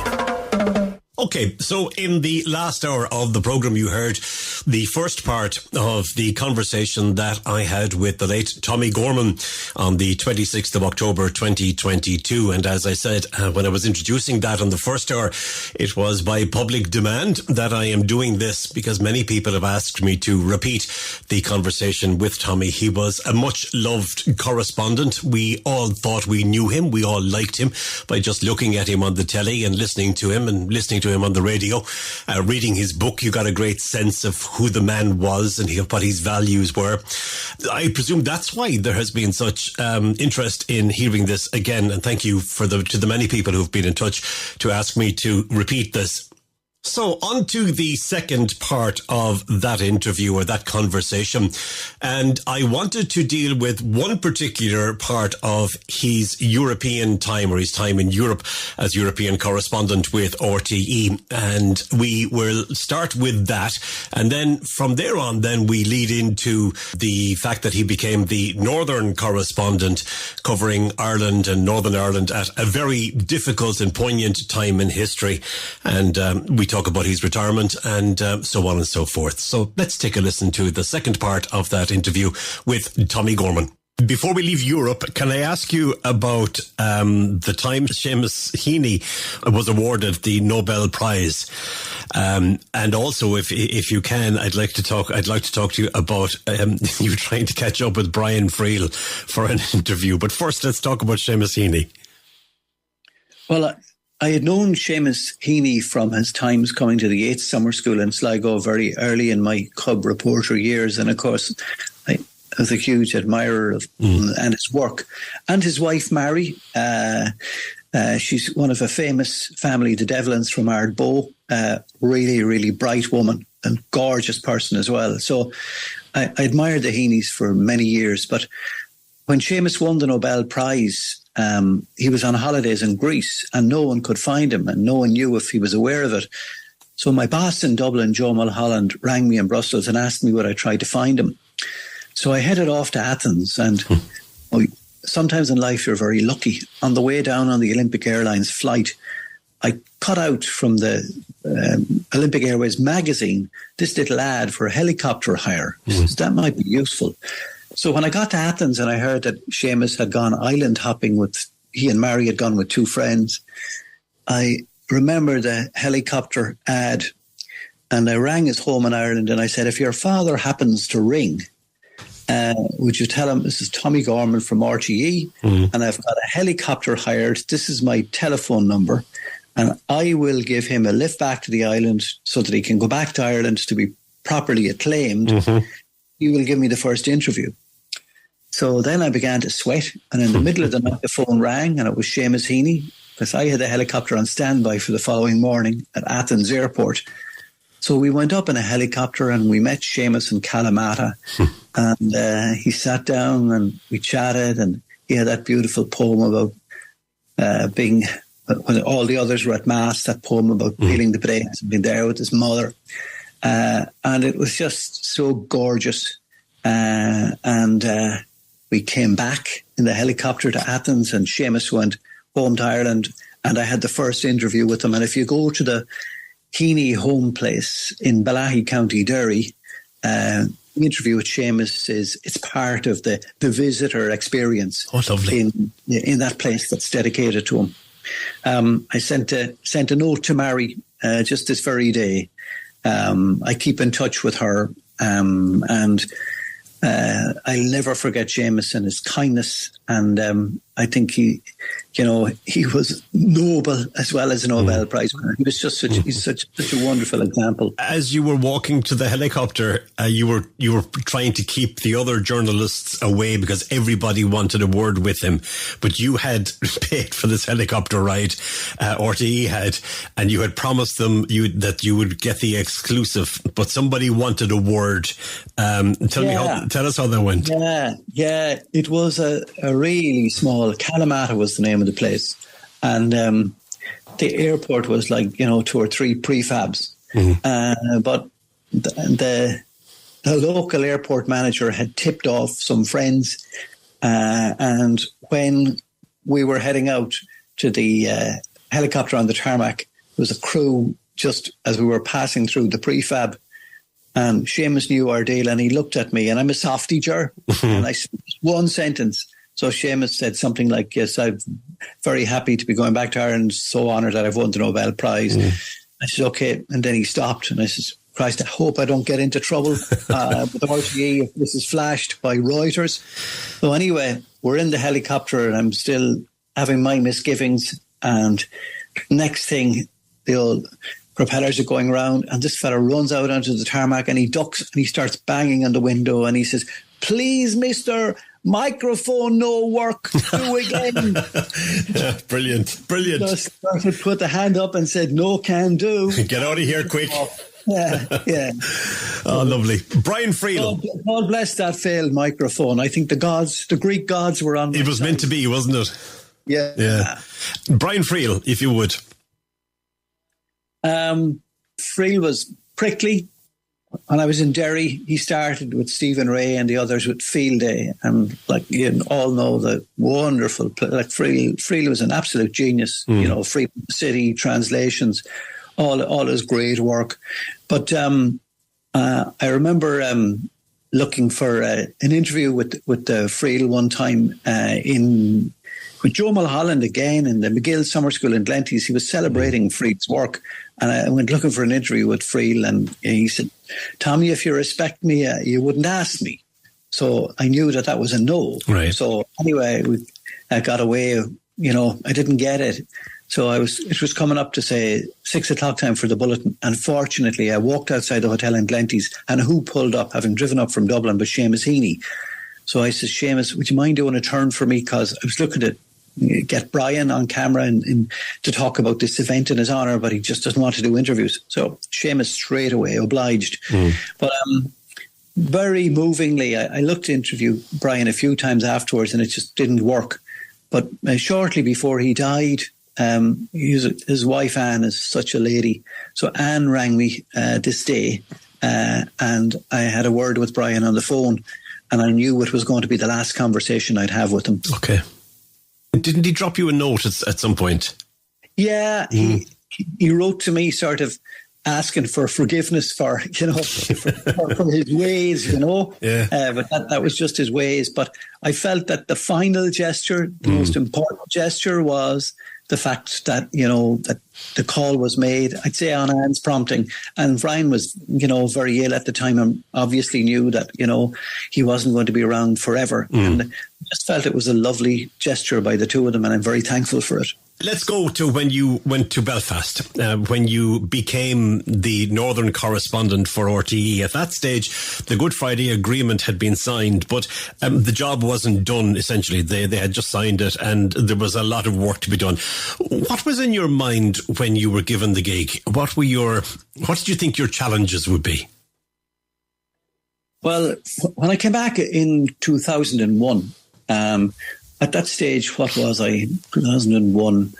Okay, so in the last hour of the programme, you heard the first part of the conversation that I had with the late Tommy Gorman on the 26th of October 2022. And as I said, when I was introducing that on the first hour, it was by public demand that I am doing this because many people have asked me to repeat the conversation with Tommy. He was a much loved correspondent. We all thought we knew him. We all liked him by just looking at him on the telly and listening to him on the radio. Reading his book, you got a great sense of who the man was and what his values were. I presume that's why there has been such interest in hearing this again. And thank you to the many people who've been in touch to ask me to repeat this. So on to the second part of that interview or that conversation. And I wanted to deal with one particular part of his European time, or his time in Europe as European correspondent with RTE. And we will start with that. And then from there on, then we lead into the fact that he became the Northern correspondent covering Ireland and Northern Ireland at a very difficult and poignant time in history. And we talk about his retirement and so on and so forth. So let's take a listen to the second part of that interview with Tommy Gorman. Before we leave Europe, can I ask you about the time Seamus Heaney was awarded the Nobel Prize, and also, if you can, I'd like to talk to you about you trying to catch up with Brian Friel for an interview. But first, let's talk about Seamus Heaney.
Well, I had known Seamus Heaney from his times coming to the 8th Summer School in Sligo very early in my cub reporter years. And of course, I was a huge admirer of and his work. And his wife, Mary, she's one of a famous family, the Devlins from Ardbow. Really, really bright woman and gorgeous person as well. So I admired the Heaneys for many years. But when Seamus won the Nobel Prize, he was on holidays in Greece and no one could find him and no one knew if he was aware of it. So my boss in Dublin, Joe Mulholland, rang me in Brussels and asked me would I try to find him. So I headed off to Athens, and sometimes in life you're very lucky. On the way down on the Olympic Airlines flight, I cut out from the Olympic Airways magazine this little ad for a helicopter hire. So that might be useful. So when I got to Athens and I heard that Seamus had gone island hopping he and Mary had gone with two friends, I remember the helicopter ad and I rang his home in Ireland and I said, if your father happens to ring, would you tell him this is Tommy Gorman from RTE and I've got a helicopter hired. This is my telephone number and I will give him a lift back to the island so that he can go back to Ireland to be properly acclaimed. He will give me the first interview. So then I began to sweat, and in the middle of the night the phone rang and it was Seamus Heaney, because I had a helicopter on standby for the following morning at Athens Airport. So we went up in a helicopter and we met Seamus in Kalamata and he sat down and we chatted, and he had that beautiful poem about being, when all the others were at Mass, that poem about peeling the potatoes and being there with his mother. And it was just so gorgeous. And we came back in the helicopter to Athens and Seamus went home to Ireland and I had the first interview with him. And if you go to the Heaney home place in Balahy, County Derry, the interview with Seamus it's part of the visitor experience.
Oh, lovely.
In that place that's dedicated to him. I sent a note to Mary just this very day. I keep in touch with her and I'll never forget Seamus and his kindness. And I think he was noble as well as a Nobel Prize winner. He was just he's such a wonderful example.
As you were walking to the helicopter, you were trying to keep the other journalists away because everybody wanted a word with him. But you had paid for this helicopter ride, RTE had, and you had promised them that you would get the exclusive. But somebody wanted a word. Tell us how that went.
Yeah, it was a really small. Kalamata was the name of the place, and the airport was like 2 or 3 prefabs. But the local airport manager had tipped off some friends, and when we were heading out to the helicopter on the tarmac, there was a crew just as we were passing through the prefab. And Seamus knew our deal, and he looked at me, and I'm a softie, Ger, and I said one sentence. So Seamus said something like, yes, I'm very happy to be going back to Ireland, so honoured that I've won the Nobel Prize. I said, okay. And then he stopped, and I said, Christ, I hope I don't get into trouble with RTE if this is flashed by Reuters. So anyway, we're in the helicopter, and I'm still having my misgivings. And next thing, the old propellers are going around, and this fella runs out onto the tarmac and he ducks and he starts banging on the window and he says, please, mister, microphone no work, do again.
Brilliant.
Just started, put the hand up and said, no can do.
Get out of here quick.
Yeah.
Oh, lovely. Brian Friel.
God bless that failed microphone. I think the Greek gods were on.
It was meant to be, wasn't it?
Yeah.
Brian Friel, if you would.
Friel was prickly. When I was in Derry, he started with Stephen Ray and the others with Field Day. And like you all know, the wonderful, like Friel was an absolute genius. You know, Free City, translations, all his great work. But I remember looking for an interview with Friel one time with Joe Mulholland again in the McGill Summer School in Glenties. He was celebrating Friel's work, and I went looking for an interview with Friel, and he said, "Tommy, if you respect me, you wouldn't ask me." So I knew that was a no.
Right.
So anyway, I got away. You know, I didn't get it. So it was coming up to say 6 o'clock time for the bulletin. And fortunately, I walked outside the hotel in Glenties, and who pulled up, having driven up from Dublin, but Seamus Heaney. So I said, "Seamus, would you mind doing a turn for me? Because I was looking to get Brian on camera and to talk about this event in his honour, but he just doesn't want to do interviews." So Seamus straight away obliged. But very movingly, I looked to interview Brian a few times afterwards, and it just didn't work. But shortly before he died, his wife Anne is such a lady. So Anne rang me this day, and I had a word with Brian on the phone, and I knew it was going to be the last conversation I'd have with him.
Okay. Didn't he drop you a note at some point? Yeah.
He wrote to me sort of asking for forgiveness for, for his ways,
Yeah.
But that was just his ways. But I felt that the final gesture, the most important gesture, was the fact that, that the call was made, I'd say on Anne's prompting. And Brian was, very ill at the time and obviously knew that, he wasn't going to be around forever. And I just felt it was a lovely gesture by the two of them, and I'm very thankful for it.
Let's go to when you went to Belfast, when you became the Northern correspondent for RTE. At that stage, the Good Friday Agreement had been signed, but the job wasn't done, essentially. They had just signed it, and there was a lot of work to be done. What was in your mind when you were given the gig? What did you think your challenges would be?
Well, when I came back in 2001, at that stage, what was I? 2001,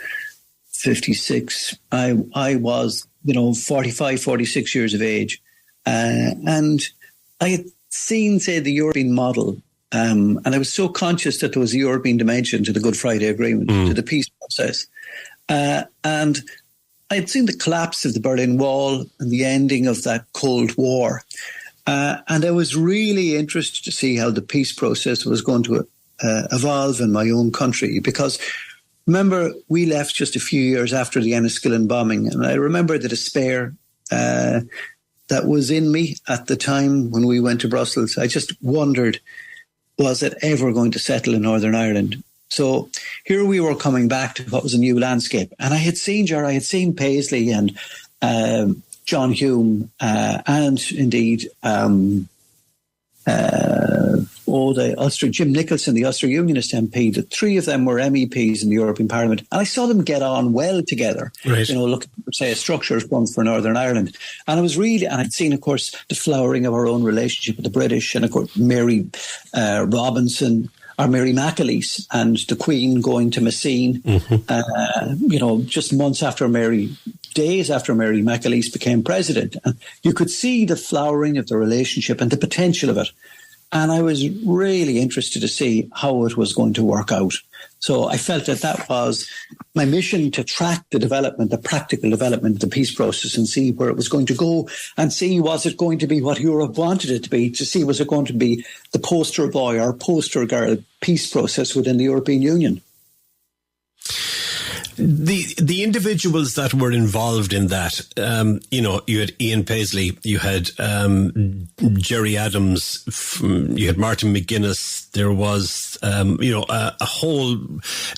56. I was, 45, 46 years of age. And I had seen, say, the European model. And I was so conscious that there was a European dimension to the Good Friday Agreement, to the peace process. And I had seen the collapse of the Berlin Wall and the ending of that Cold War. And I was really interested to see how the peace process was going to evolve in my own country, because remember, we left just a few years after the Enniskillen bombing, and I remember the despair that was in me at the time when we went to Brussels. I just wondered, was it ever going to settle in Northern Ireland? So here we were coming back to what was a new landscape, and I had seen Paisley and John Hume and indeed the Ulster, Jim Nicholson, the Ulster Unionist MP. The three of them were MEPs in the European Parliament, and I saw them get on well together.
Right.
Looking for, say, a structure one for Northern Ireland. And I'd seen, of course, the flowering of our own relationship with the British, and of course Mary Robinson, or Mary McAleese, and the Queen going to Messine. Just months after days after Mary McAleese became president. And you could see the flowering of the relationship and the potential of it. And I was really interested to see how it was going to work out. So I felt that was my mission, to track the development, the practical development of the peace process, and see where it was going to go, and see, was it going to be what Europe wanted it to be, to see, was it going to be the poster boy or poster girl peace process within the European Union.
The individuals that were involved in that, you had Ian Paisley, you had Gerry Adams, you had Martin McGuinness. There was, a whole,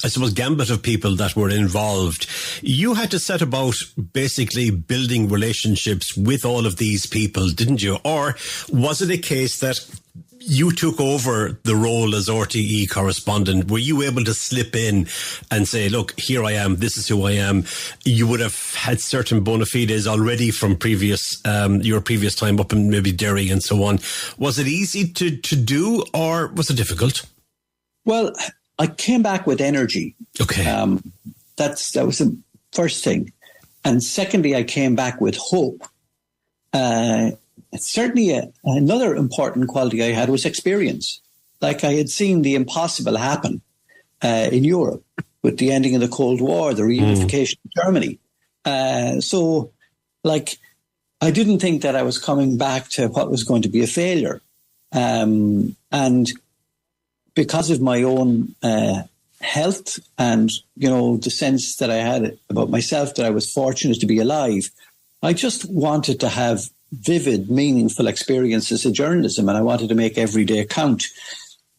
I suppose, gambit of people that were involved. You had to set about basically building relationships with all of these people, didn't you? Or was it a case that you took over the role as RTE correspondent, were you able to slip in and say, look, here I am, this is who I am? You would have had certain bona fides already from your previous time up in maybe Derry and so on. Was it easy to do, or was it difficult?
Well, I came back with energy.
Okay.
That was the first thing. And secondly, I came back with hope. Certainly another important quality I had was experience. Like, I had seen the impossible happen in Europe with the ending of the Cold War, the reunification of Germany. So, like, I didn't think that I was coming back to what was going to be a failure. And because of my own health and, the sense that I had about myself, that I was fortunate to be alive, I just wanted to have vivid, meaningful experiences of journalism, and I wanted to make every day count.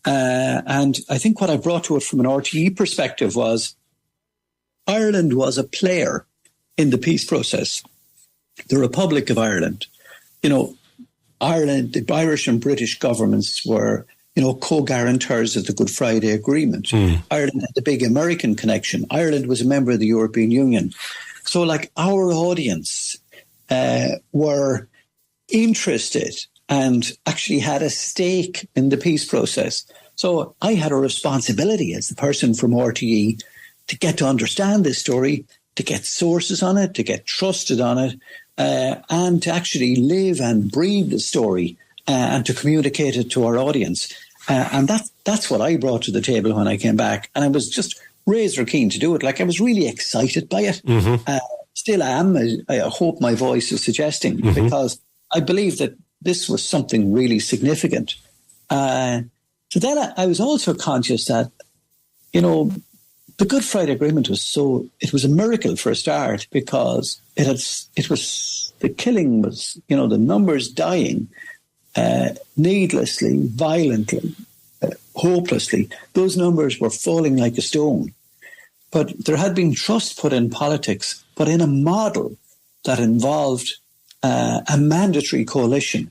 And I think what I brought to it from an RTE perspective was Ireland was a player in the peace process. The Republic of Ireland, Ireland, the Irish and British governments were, co-guarantors of the Good Friday Agreement. Ireland had the big American connection. Ireland was a member of the European Union. So, like, our audience were interested and actually had a stake in the peace process. So I had a responsibility as the person from RTE to get to understand this story, to get sources on it, to get trusted on it, and to actually live and breathe the story and to communicate it to our audience. And that's what I brought to the table when I came back. And I was just razor keen to do it. Like, I was really excited by it. Still am. I hope my voice is suggesting, because I believe that this was something really significant. So then I was also conscious that, the Good Friday Agreement it was a miracle for a start, because the killing was, the numbers dying needlessly, violently, hopelessly. Those numbers were falling like a stone. But there had been trust put in politics, but in a model that involved a mandatory coalition.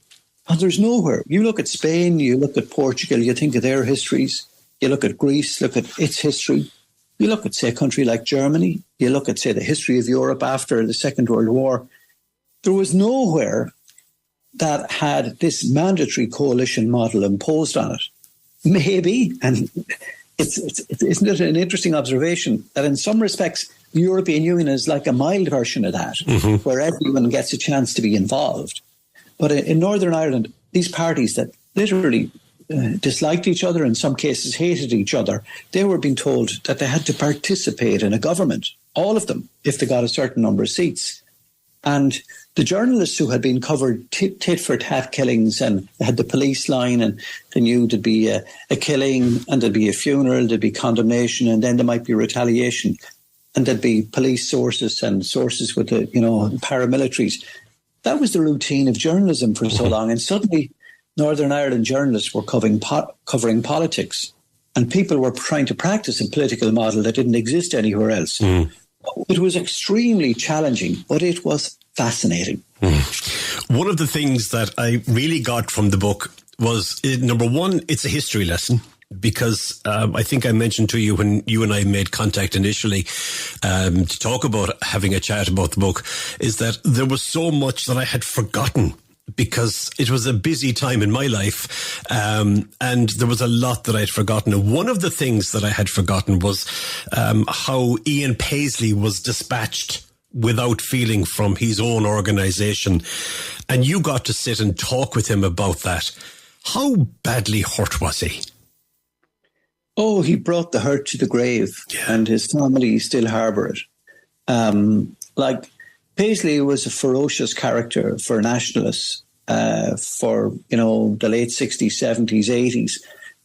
And there's nowhere. You look at Spain, you look at Portugal, you think of their histories. You look at Greece, look at its history. You look at, say, a country like Germany. You look at, say, the history of Europe after the Second World War. There was nowhere that had this mandatory coalition model imposed on it. Maybe, and isn't it an interesting observation that in some respects the European Union is like a mild version of that, where everyone gets a chance to be involved. But in Northern Ireland, these parties that literally disliked each other, in some cases hated each other, they were being told that they had to participate in a government, all of them, if they got a certain number of seats. And the journalists who had been covered tit for tat killings, and they had the police line, and they knew there'd be a killing, and there'd be a funeral, there'd be condemnation, and then there might be retaliation, and there'd be police sources and sources with the paramilitaries. That was the routine of journalism for so long, and suddenly Northern Ireland journalists were covering politics, and people were trying to practice a political model that didn't exist anywhere else. It was extremely challenging, but it was fascinating.
One of the things that I really got from the book was, number one, it's a history lesson. Because I think I mentioned to you when you and I made contact initially to talk about having a chat about the book, is that there was so much that I had forgotten, because it was a busy time in my life, and there was a lot that I had forgotten. And one of the things that I had forgotten was how Ian Paisley was dispatched without feeling from his own organisation. And you got to sit and talk with him about that. How badly hurt was he?
Oh, he brought the hurt to the grave, and his family still harbour it. Paisley was a ferocious character for nationalists for, the late 60s, 70s,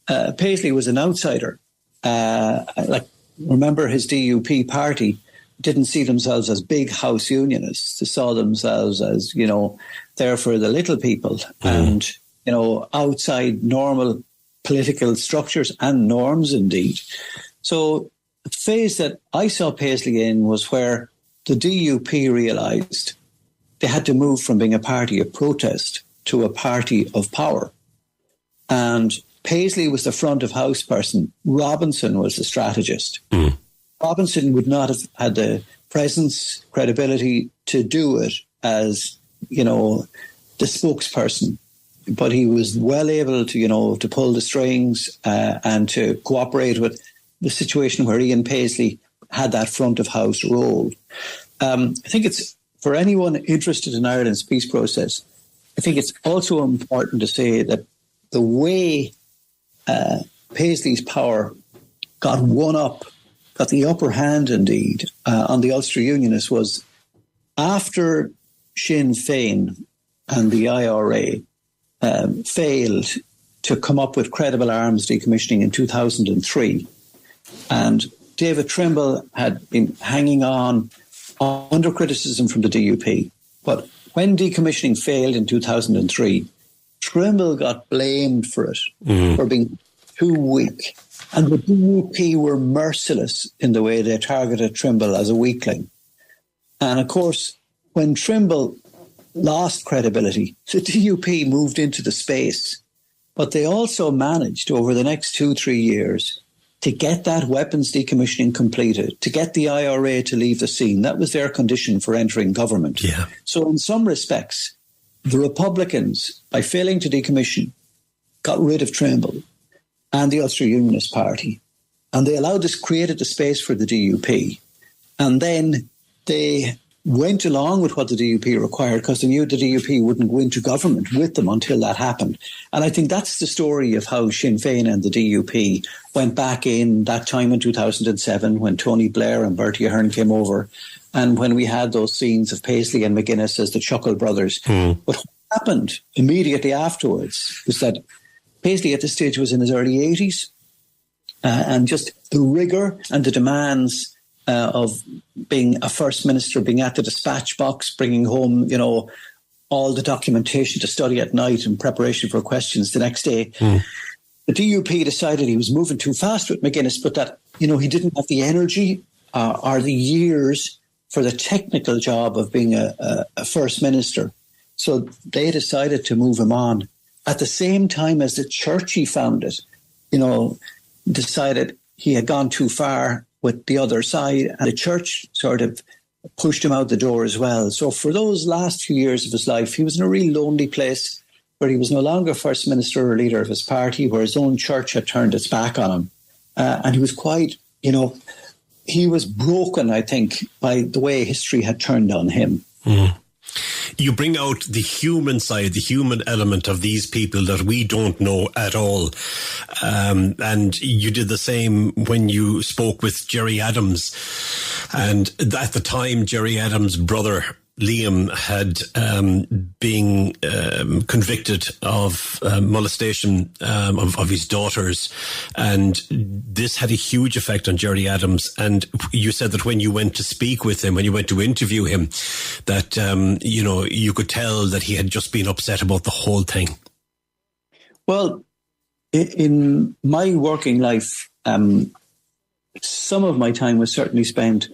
80s. Paisley was an outsider. Remember, his DUP party didn't see themselves as big house unionists. They saw themselves as, there for the little people and, outside normal political structures and norms, indeed. So the phase that I saw Paisley in was where the DUP realised they had to move from being a party of protest to a party of power. and Paisley was the front of house person. Robinson was the strategist. Robinson would not have had the presence, credibility to do it as, you know, the spokesperson. But he was well able to, you know, to pull the strings and to cooperate with the situation where Ian Paisley had that front of house role. I think it's, for anyone interested in Ireland's peace process, I think it's also important to say that the way Paisley's power got the upper hand indeed on the Ulster Unionists was after Sinn Féin and the IRA failed to come up with credible arms decommissioning in 2003. And David Trimble had been hanging on under criticism from the DUP. But when decommissioning failed in 2003, Trimble got blamed for it, for being too weak. And the DUP were merciless in the way they targeted Trimble as a weakling. And of course, when Trimble lost credibility, the DUP moved into the space. But they also managed over the next 2-3 years to get that weapons decommissioning completed, to get the IRA to leave the scene. That was their condition for entering government.
Yeah.
So in some respects, the Republicans, by failing to decommission, got rid of Trimble and the Ulster Unionist Party. And they created the space for the DUP. And then they went along with what the DUP required because they knew the DUP wouldn't go into government with them until that happened. And I think that's the story of how Sinn Féin and the DUP went back in that time in 2007 when Tony Blair and Bertie Ahern came over and when we had those scenes of Paisley and McGuinness as the Chuckle brothers. But what happened immediately afterwards was that Paisley at this stage was in his early 80s and just the rigour and the demands of being a first minister, being at the dispatch box, bringing home, you know, all the documentation to study at night in preparation for questions the next day. The DUP decided he was moving too fast with McGuinness, but that, you know, he didn't have the energy or the years for the technical job of being a first minister. So they decided to move him on. At the same time as the church he founded, you know, decided he had gone too far with the other side, and the church sort of pushed him out the door as well. So for those last few years of his life, he was in a really lonely place where he was no longer first minister or leader of his party, where his own church had turned its back on him. And he was quite, you know, he was broken, I think, by the way history had turned on him.
You bring out the human side, the human element of these people that we don't know at all. And you did the same when you spoke with Gerry Adams. And at the time, Gerry Adams' brother, Liam, had been convicted of molestation of his daughters. And this had a huge effect on Gerry Adams. And you said that when you went to speak with him, when you went to interview him, that, you know, you could tell that he had just been upset about the whole thing.
Well, in my working life, some of my time was certainly spent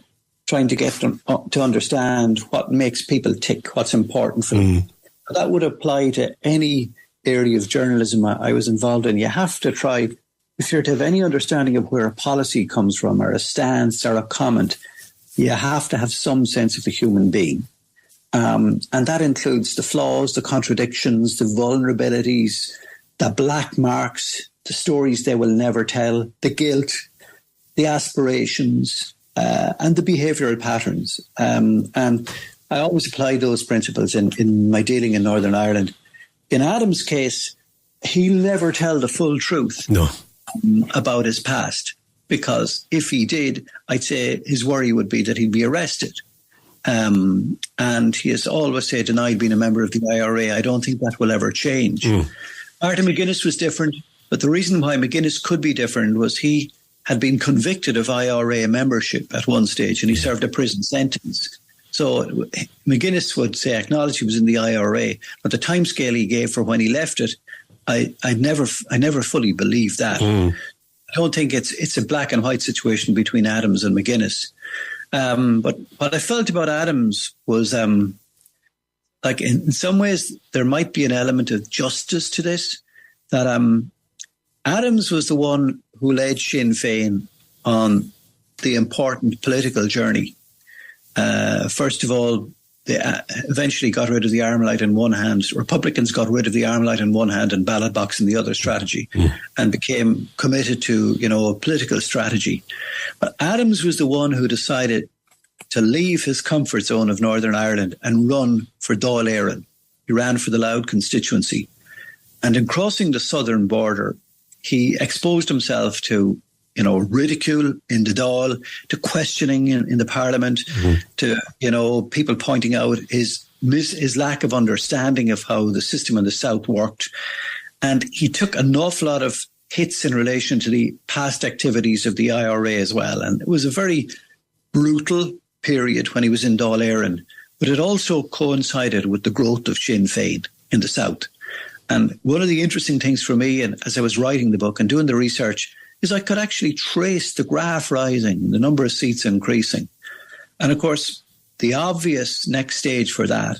trying to get them to understand what makes people tick, what's important for them. That would apply to any area of journalism I was involved in. You have to try, if you're to have any understanding of where a policy comes from or a stance or a comment, you have to have some sense of the human being. And that includes the flaws, the contradictions, the vulnerabilities, the black marks, the stories they will never tell, the guilt, the aspirations, and the behavioural patterns. And I always apply those principles in my dealing in Northern Ireland. In Adam's case, he'll never tell the full truth about his past, because if he did, I'd say his worry would be that he'd be arrested. And he has always denied being a member of the IRA. I don't think that will ever change. Martin McGuinness was different, but the reason why McGuinness could be different was he had been convicted of IRA membership at one stage, and he served a prison sentence. So McGuinness would acknowledge he was in the IRA, but the timescale he gave for when he left it, I never fully believed that. I don't think it's a black and white situation between Adams and McGuinness. But what I felt about Adams was, like in some ways, there might be an element of justice to this, that Adams was the one who led Sinn Féin on the important political journey. First of all, they eventually got rid of the Armalite in one hand. Republicans got rid of the Armalite in one hand and ballot box in the other strategy, and became committed to, a political strategy. But Adams was the one who decided to leave his comfort zone of Northern Ireland and run for Dáil Éireann. He ran for the Louth constituency. And in crossing the southern border, he exposed himself to ridicule in the Dáil, to questioning in the Parliament, to, people pointing out his lack of understanding of how the system in the South worked. And he took an awful lot of hits in relation to the past activities of the IRA as well. And it was a very brutal period when he was in Dáil Éireann, but it also coincided with the growth of Sinn Féin in the South. And one of the interesting things for me, and as I was writing the book and doing the research, is I could actually trace the graph rising, the number of seats increasing. And of course, the obvious next stage for that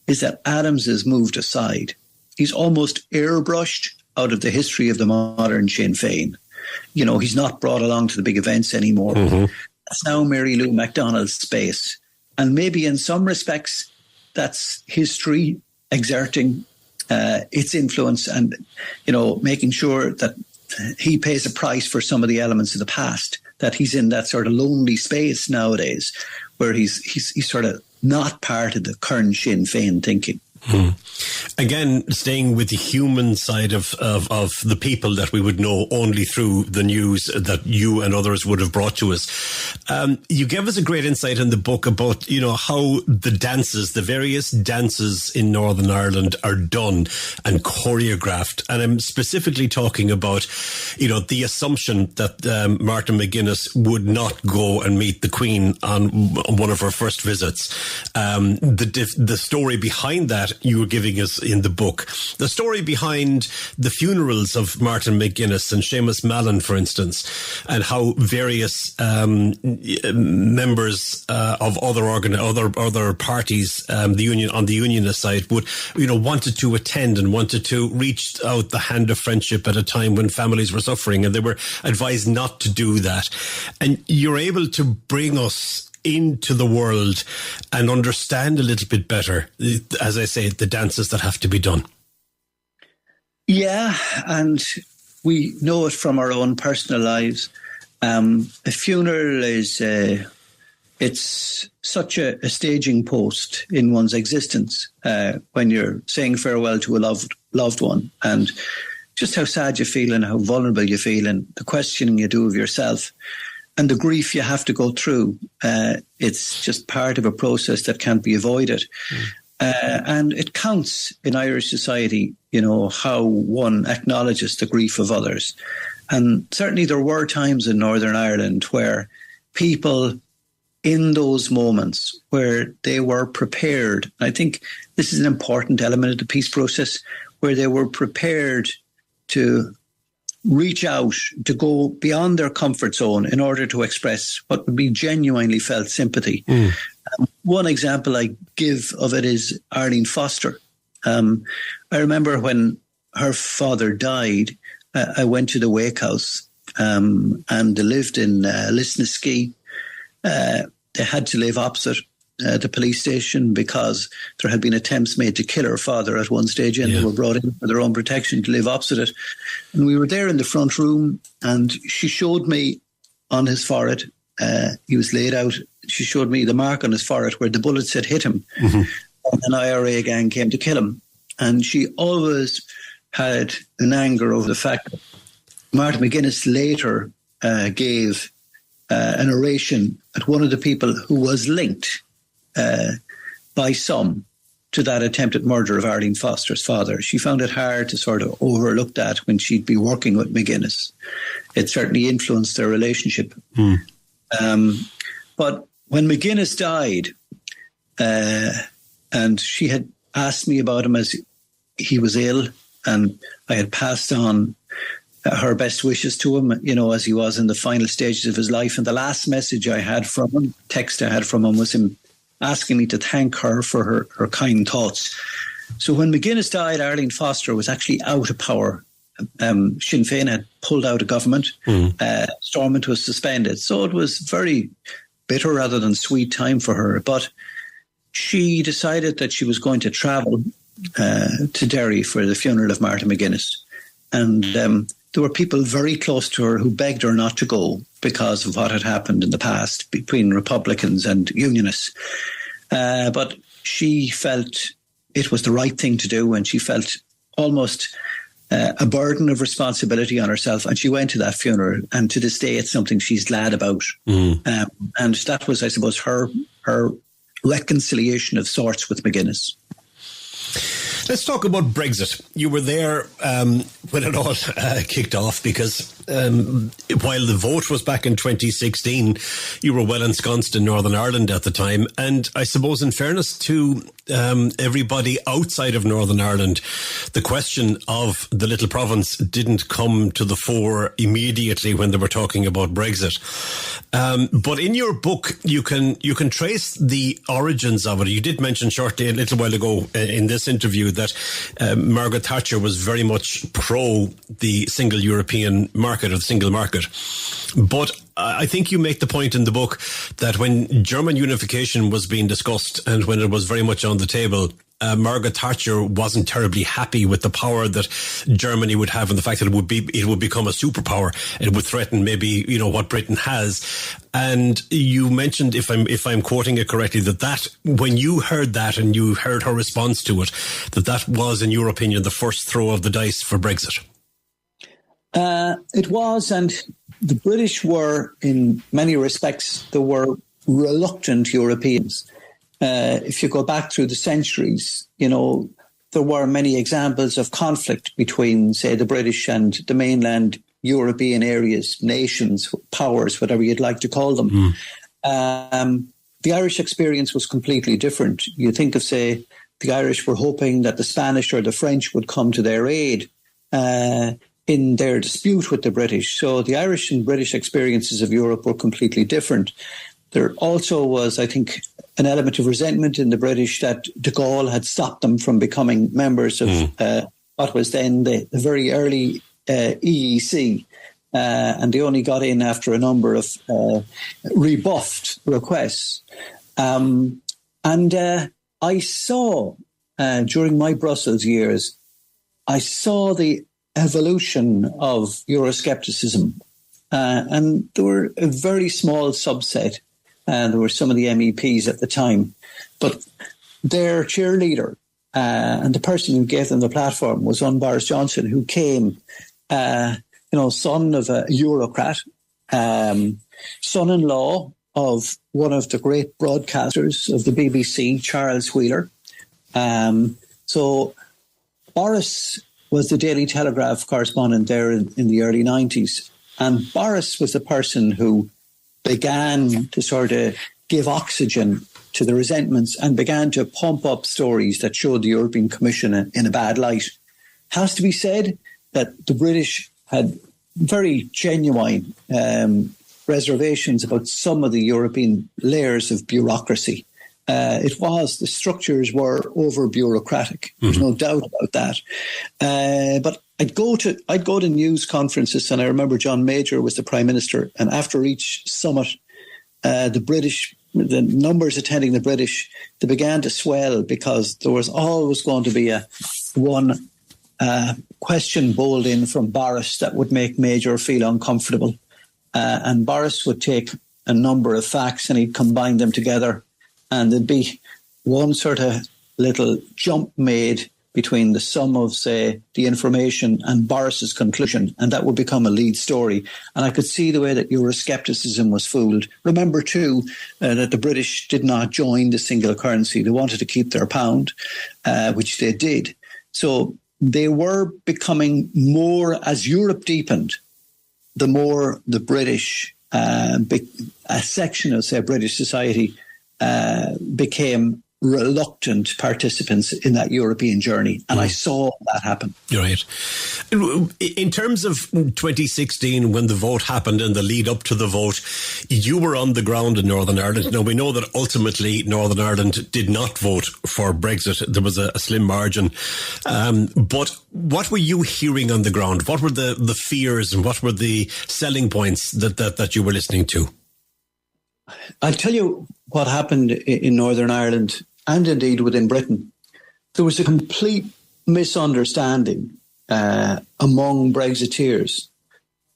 is that Adams has moved aside. He's almost airbrushed out of the history of the modern Sinn Féin. He's not brought along to the big events anymore. That's now Mary Lou MacDonald's space. And maybe in some respects, that's history exerting its influence and, making sure that he pays a price for some of the elements of the past, that he's in that sort of lonely space nowadays where he's sort of not part of the current Sinn Féin thinking.
Again, staying with the human side of the people that we would know only through the news that you and others would have brought to us. You gave us a great insight in the book about, how the dances, the various dances in Northern Ireland are done and choreographed. And I'm specifically talking about, the assumption that Martin McGuinness would not go and meet the Queen on one of her first visits. The story behind that you were giving us in the book. The story behind the funerals of Martin McGuinness and Seamus Mallon, for instance, and how various members of other parties, the union on the unionist side, would wanted to attend and wanted to reach out the hand of friendship at a time when families were suffering, and they were advised not to do that. And you're able to bring us into the world and understand a little bit better, as I say, the dances that have to be done.
Yeah, and we know it from our own personal lives. A funeral is it's such a staging post in one's existence when you're saying farewell to a loved one, and just how sad you feel and how vulnerable you feel and the questioning you do of yourself. And the grief you have to go through, it's just part of a process that can't be avoided. And it counts in Irish society, how one acknowledges the grief of others. And certainly there were times in Northern Ireland where people in those moments where they were prepared, I think this is an important element of the peace process, where they were prepared to reach out, to go beyond their comfort zone in order to express what would be genuinely felt sympathy. One example I give of it is Arlene Foster. I remember when her father died, I went to the wake house and they lived in Lisnaskea. They had to live opposite the police station because there had been attempts made to kill her father at one stage, and they were brought in for their own protection to live opposite it. And we were there in the front room, and she showed me on his forehead, he was laid out, she showed me the mark on his forehead where the bullets had hit him. And an IRA gang came to kill him. And she always had an anger over the fact that Martin McGuinness later gave an oration at one of the people who was linked by some to that attempted murder of Arlene Foster's father. She found it hard to sort of overlook that when she'd be working with McGuinness. It certainly influenced their relationship. But when McGuinness died, and she had asked me about him as he was ill, and I had passed on her best wishes to him, as he was in the final stages of his life. And the last message I had from him, text I had from him, was him asking me to thank her for her kind thoughts. So when McGuinness died, Arlene Foster was actually out of power Sinn Féin had pulled out of government. Stormont was suspended. So it was very bitter rather than sweet time for her. But she decided that she was going to travel to Derry for the funeral of Martha McGuinness. And there were people very close to her who begged her not to go because of what had happened in the past between Republicans and Unionists. But she felt it was the right thing to do, and she felt almost a burden of responsibility on herself. And she went to that funeral, and to this day, it's something she's glad about. And that was, I suppose, her reconciliation of sorts with McGuinness.
Let's talk about Brexit. You were there when it all kicked off, because while the vote was back in 2016, you were well ensconced in Northern Ireland at the time. And I suppose, in fairness to everybody outside of Northern Ireland, the question of the little province didn't come to the fore immediately when they were talking about Brexit. But in your book, you can trace the origins of it. You did mention shortly a little while ago in this interview that Margaret Thatcher was very much pro the single European market, or the single market. But I think you make the point in the book that when German unification was being discussed and when it was very much on the table, Margaret Thatcher wasn't terribly happy with the power that Germany would have, and the fact that it would become a superpower. It would threaten maybe, what Britain has. And you mentioned, if I'm quoting it correctly, that when you heard that and you heard her response to it, that was, in your opinion, the first throw of the dice for Brexit.
It was, and the British were, in many respects, they were reluctant Europeans. If you go back through the centuries, there were many examples of conflict between, say, the British and the mainland European areas, nations, powers, whatever you'd like to call them. The Irish experience was completely different. You think of, say, the Irish were hoping that the Spanish or the French would come to their aid in their dispute with the British. So the Irish and British experiences of Europe were completely different. There also was, I think, an element of resentment in the British that de Gaulle had stopped them from becoming members of what was then the very early EEC. And they only got in after a number of rebuffed requests. And I saw, during my Brussels years, I saw the evolution of Euroscepticism. And there were a very small subset. There were some of the MEPs at the time. But their cheerleader and the person who gave them the platform was one Boris Johnson, who came, son of a Eurocrat, son-in-law of one of the great broadcasters of the BBC, Charles Wheeler. So Boris was the Daily Telegraph correspondent there in the early 90s. And Boris was the person who began to sort of give oxygen to the resentments and began to pump up stories that showed the European Commission in a bad light. Has to be said that the British had very genuine reservations about some of the European layers of bureaucracy. The structures were over-bureaucratic. There's no doubt about that. But I'd go to news conferences, and I remember John Major was the Prime Minister, and after each summit, the numbers attending the British, they began to swell because there was always going to be one question bowled in from Boris that would make Major feel uncomfortable. And Boris would take a number of facts and he'd combine them together, and there'd be one sort of little jump made between the sum of, say, the information and Boris's conclusion, and that would become a lead story. And I could see the way that Euroscepticism was fooled. Remember, too, that the British did not join the single currency. They wanted to keep their pound, which they did. So they were becoming more, as Europe deepened, the more the British, a section of, say, British society became reluctant participants in that European journey. And I saw that happen.
You're right. In terms of 2016, when the vote happened and the lead up to the vote, you were on the ground in Northern Ireland. Now, we know that ultimately Northern Ireland did not vote for Brexit. There was a slim margin. But what were you hearing on the ground? What were the fears and what were the selling points that you were listening to?
I'll tell you what happened in Northern Ireland and indeed within Britain. There was a complete misunderstanding among Brexiteers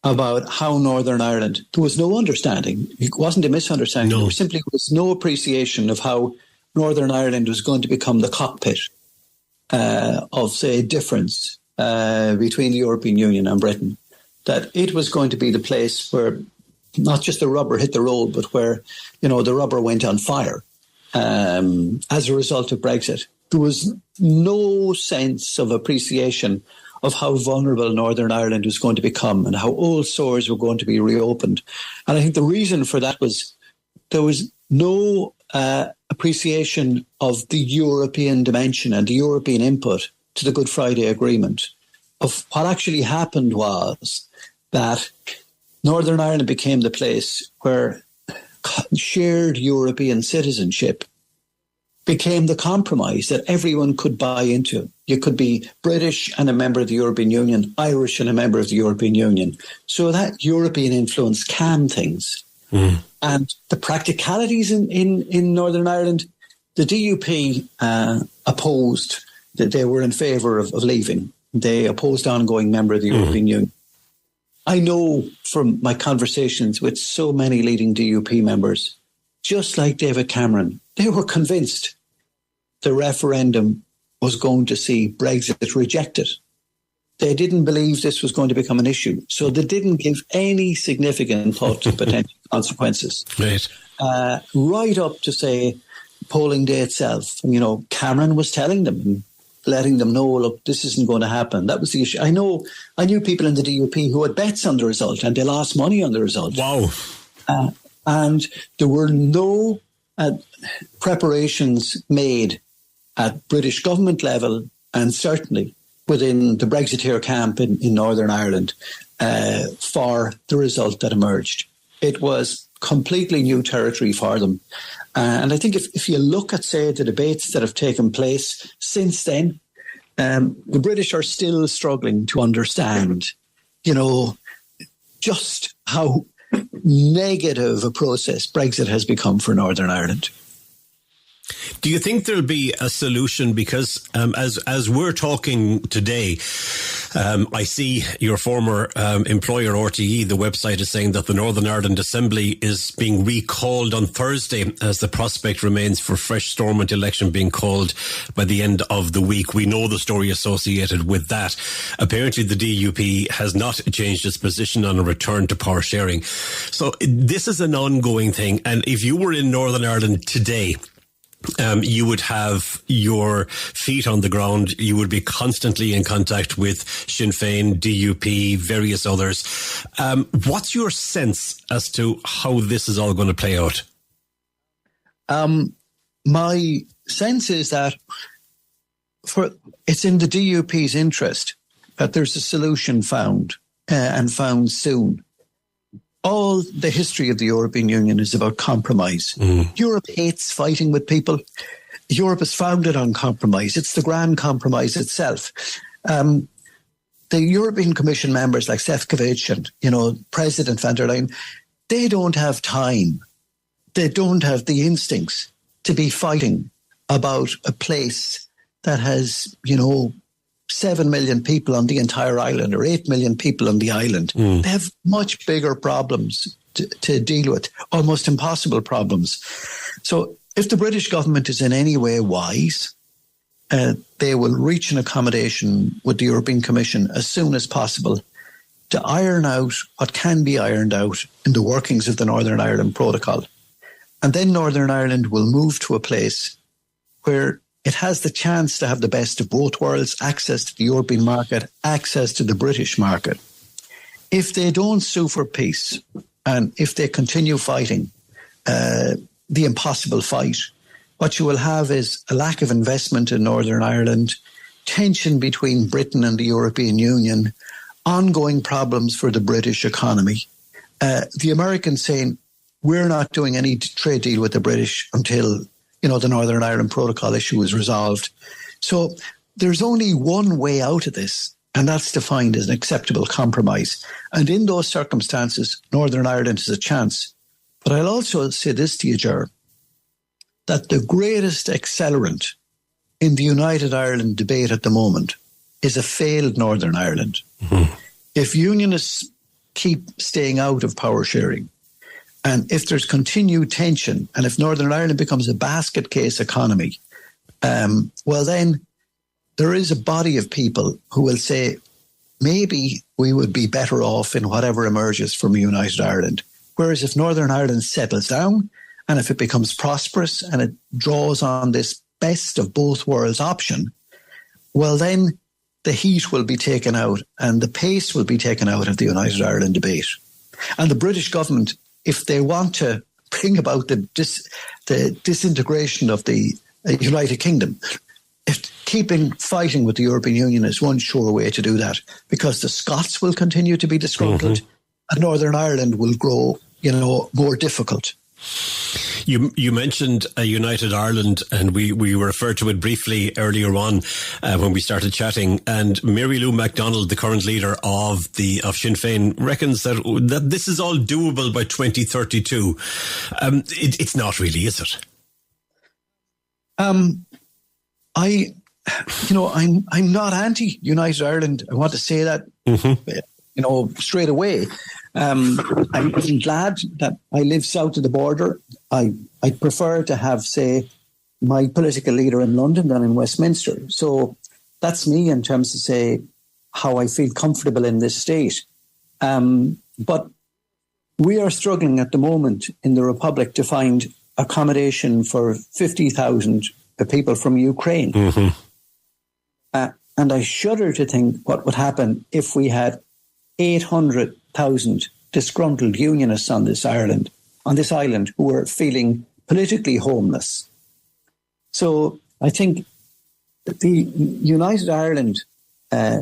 about how Northern Ireland, there was no understanding. It wasn't a misunderstanding.
No.
There simply was no appreciation of how Northern Ireland was going to become the cockpit of, say, difference between the European Union and Britain. That it was going to be the place where not just the rubber hit the road, but where, the rubber went on fire as a result of Brexit. There was no sense of appreciation of how vulnerable Northern Ireland was going to become and how old sores were going to be reopened. And I think the reason for that was there was no appreciation of the European dimension and the European input to the Good Friday Agreement. Of what actually happened was that Northern Ireland became the place where shared European citizenship became the compromise that everyone could buy into. You could be British and a member of the European Union, Irish and a member of the European Union. So that European influence calmed things. And the practicalities in Northern Ireland, the DUP opposed, that they were in favour of leaving. They opposed ongoing member of the European Union. I know from my conversations with so many leading DUP members, just like David Cameron, they were convinced the referendum was going to see Brexit rejected. They didn't believe this was going to become an issue. So they didn't give any significant thought to potential consequences.
Right.
Right up to, say, polling day itself. And, Cameron was telling them and letting them know, look, this isn't going to happen. That was the issue. I knew people in the DUP who had bets on the result and they lost money on the result.
Wow.
And there were no preparations made at British government level and certainly within the Brexiteer camp in Northern Ireland for the result that emerged. It was completely new territory for them. And I think if you look at, say, the debates that have taken place since then, the British are still struggling to understand, just how negative a process Brexit has become for Northern Ireland.
Do you think there'll be a solution? Because as we're talking today, I see your former employer, RTE, the website is saying that the Northern Ireland Assembly is being recalled on Thursday as the prospect remains for fresh Stormont election being called by the end of the week. We know the story associated with that. Apparently the DUP has not changed its position on a return to power sharing. So this is an ongoing thing. And if you were in Northern Ireland today, you would have your feet on the ground. You would be constantly in contact with Sinn Féin, DUP, various others. What's your sense as to how this is all going to play out?
My sense is that it's in the DUP's interest that there's a solution found and found soon. All the history of the European Union is about compromise. Europe hates fighting with people. Europe is founded on compromise. It's the grand compromise itself. The European Commission members like Šefčovič and, President van der Leyen, they don't have time. They don't have the instincts to be fighting about a place that has, 7 million people on the entire island or 8 million people on the island. They have much bigger problems to deal with, almost impossible problems. So if the British government is in any way wise, they will reach an accommodation with the European Commission as soon as possible to iron out what can be ironed out in the workings of the Northern Ireland Protocol. And then Northern Ireland will move to a place where it has the chance to have the best of both worlds, access to the European market, access to the British market. If they don't sue for peace and if they continue fighting the impossible fight, what you will have is a lack of investment in Northern Ireland, tension between Britain and the European Union, ongoing problems for the British economy. The Americans saying, we're not doing any trade deal with the British until, the Northern Ireland Protocol issue is resolved. So there's only one way out of this, and that's to find an acceptable compromise. And in those circumstances, Northern Ireland has a chance. But I'll also say this to you, Ger, that the greatest accelerant in the United Ireland debate at the moment is a failed Northern Ireland. Mm-hmm. If unionists keep staying out of power sharing, and if there's continued tension, and if Northern Ireland becomes a basket case economy, well, then there is a body of people who will say, maybe we would be better off in whatever emerges from a United Ireland. Whereas if Northern Ireland settles down, and if it becomes prosperous and it draws on this best of both worlds option, well, then the heat will be taken out and the pace will be taken out of the United Ireland debate. And the British government, if they want to bring about the disintegration of the United Kingdom, fighting with the European Union is one sure way to do that, because the Scots will continue to be disgruntled and Northern Ireland will grow, more difficult.
You mentioned a United Ireland, and we referred to it briefly earlier on when we started chatting. And Mary Lou MacDonald, the current leader of Sinn Féin, reckons that this is all doable by 2032. It's not really, is it? I'm not anti-United Ireland. I want to say that, straight away. I'm glad that I live south of the border. I prefer to have, say, my political leader in London than in Westminster. So that's me in terms of, say, how I feel comfortable in this state. But we are struggling at the moment in the Republic to find accommodation for 50,000 people from Ukraine. Mm-hmm. And I shudder to think what would happen if we had 800,000 disgruntled unionists on this island who were feeling politically homeless. So I think that the United Ireland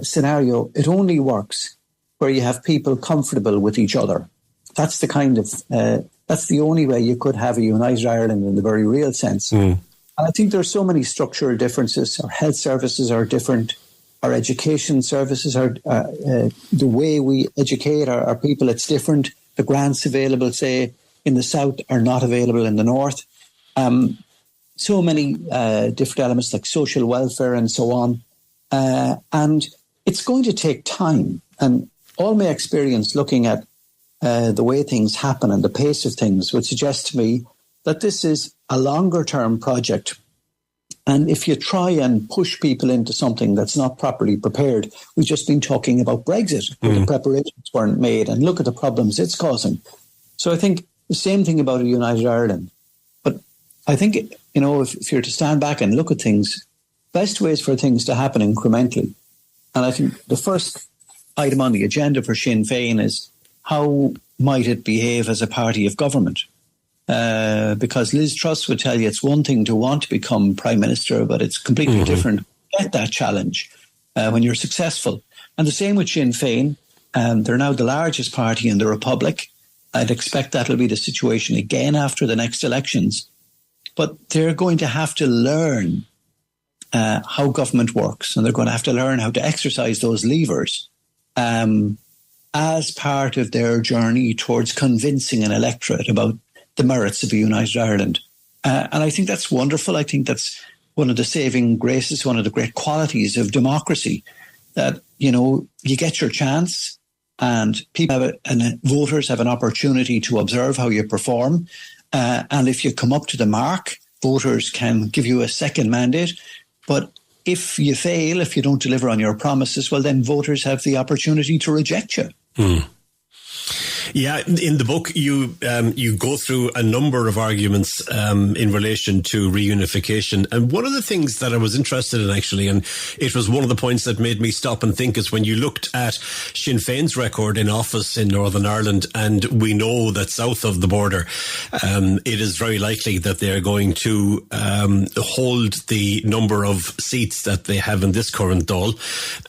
scenario, it only works where you have people comfortable with each other. That's that's the only way you could have a United Ireland in the very real sense. Mm. And I think there's so many structural differences. Our health services are different. Our education services are, the way we educate our people, it's different. The grants available, say, in the south are not available in the north. So many different elements like social welfare and so on. And it's going to take time. And all my experience looking at the way things happen and the pace of things would suggest to me that this is a longer term project. And if you try and push people into something that's not properly prepared, we've just been talking about Brexit, where the preparations weren't made, and look at the problems it's causing. So I think the same thing about a United Ireland. But I think, if you're to stand back and look at things, best ways for things to happen incrementally. And I think the first item on the agenda for Sinn Féin is how might it behave as a party of government? Because Liz Truss would tell you it's one thing to want to become Prime Minister, but it's completely different to get that challenge when you're successful. And the same with Sinn Féin. They're now the largest party in the Republic. I'd expect that'll be the situation again after the next elections. But they're going to have to learn how government works, and they're going to have to learn how to exercise those levers as part of their journey towards convincing an electorate about the merits of a United Ireland. And I think that's wonderful. I think that's one of the saving graces, one of the great qualities of democracy, that, you get your chance and people and voters have an opportunity to observe how you perform. And if you come up to the mark, voters can give you a second mandate. But if you fail, if you don't deliver on your promises, well, then voters have the opportunity to reject you. Yeah, in the book, you go through a number of arguments in relation to reunification. And one of the things that I was interested in, actually, and it was one of the points that made me stop and think, is when you looked at Sinn Féin's record in office in Northern Ireland, and we know that south of the border, it is very likely that they're going to hold the number of seats that they have in this current Dáil,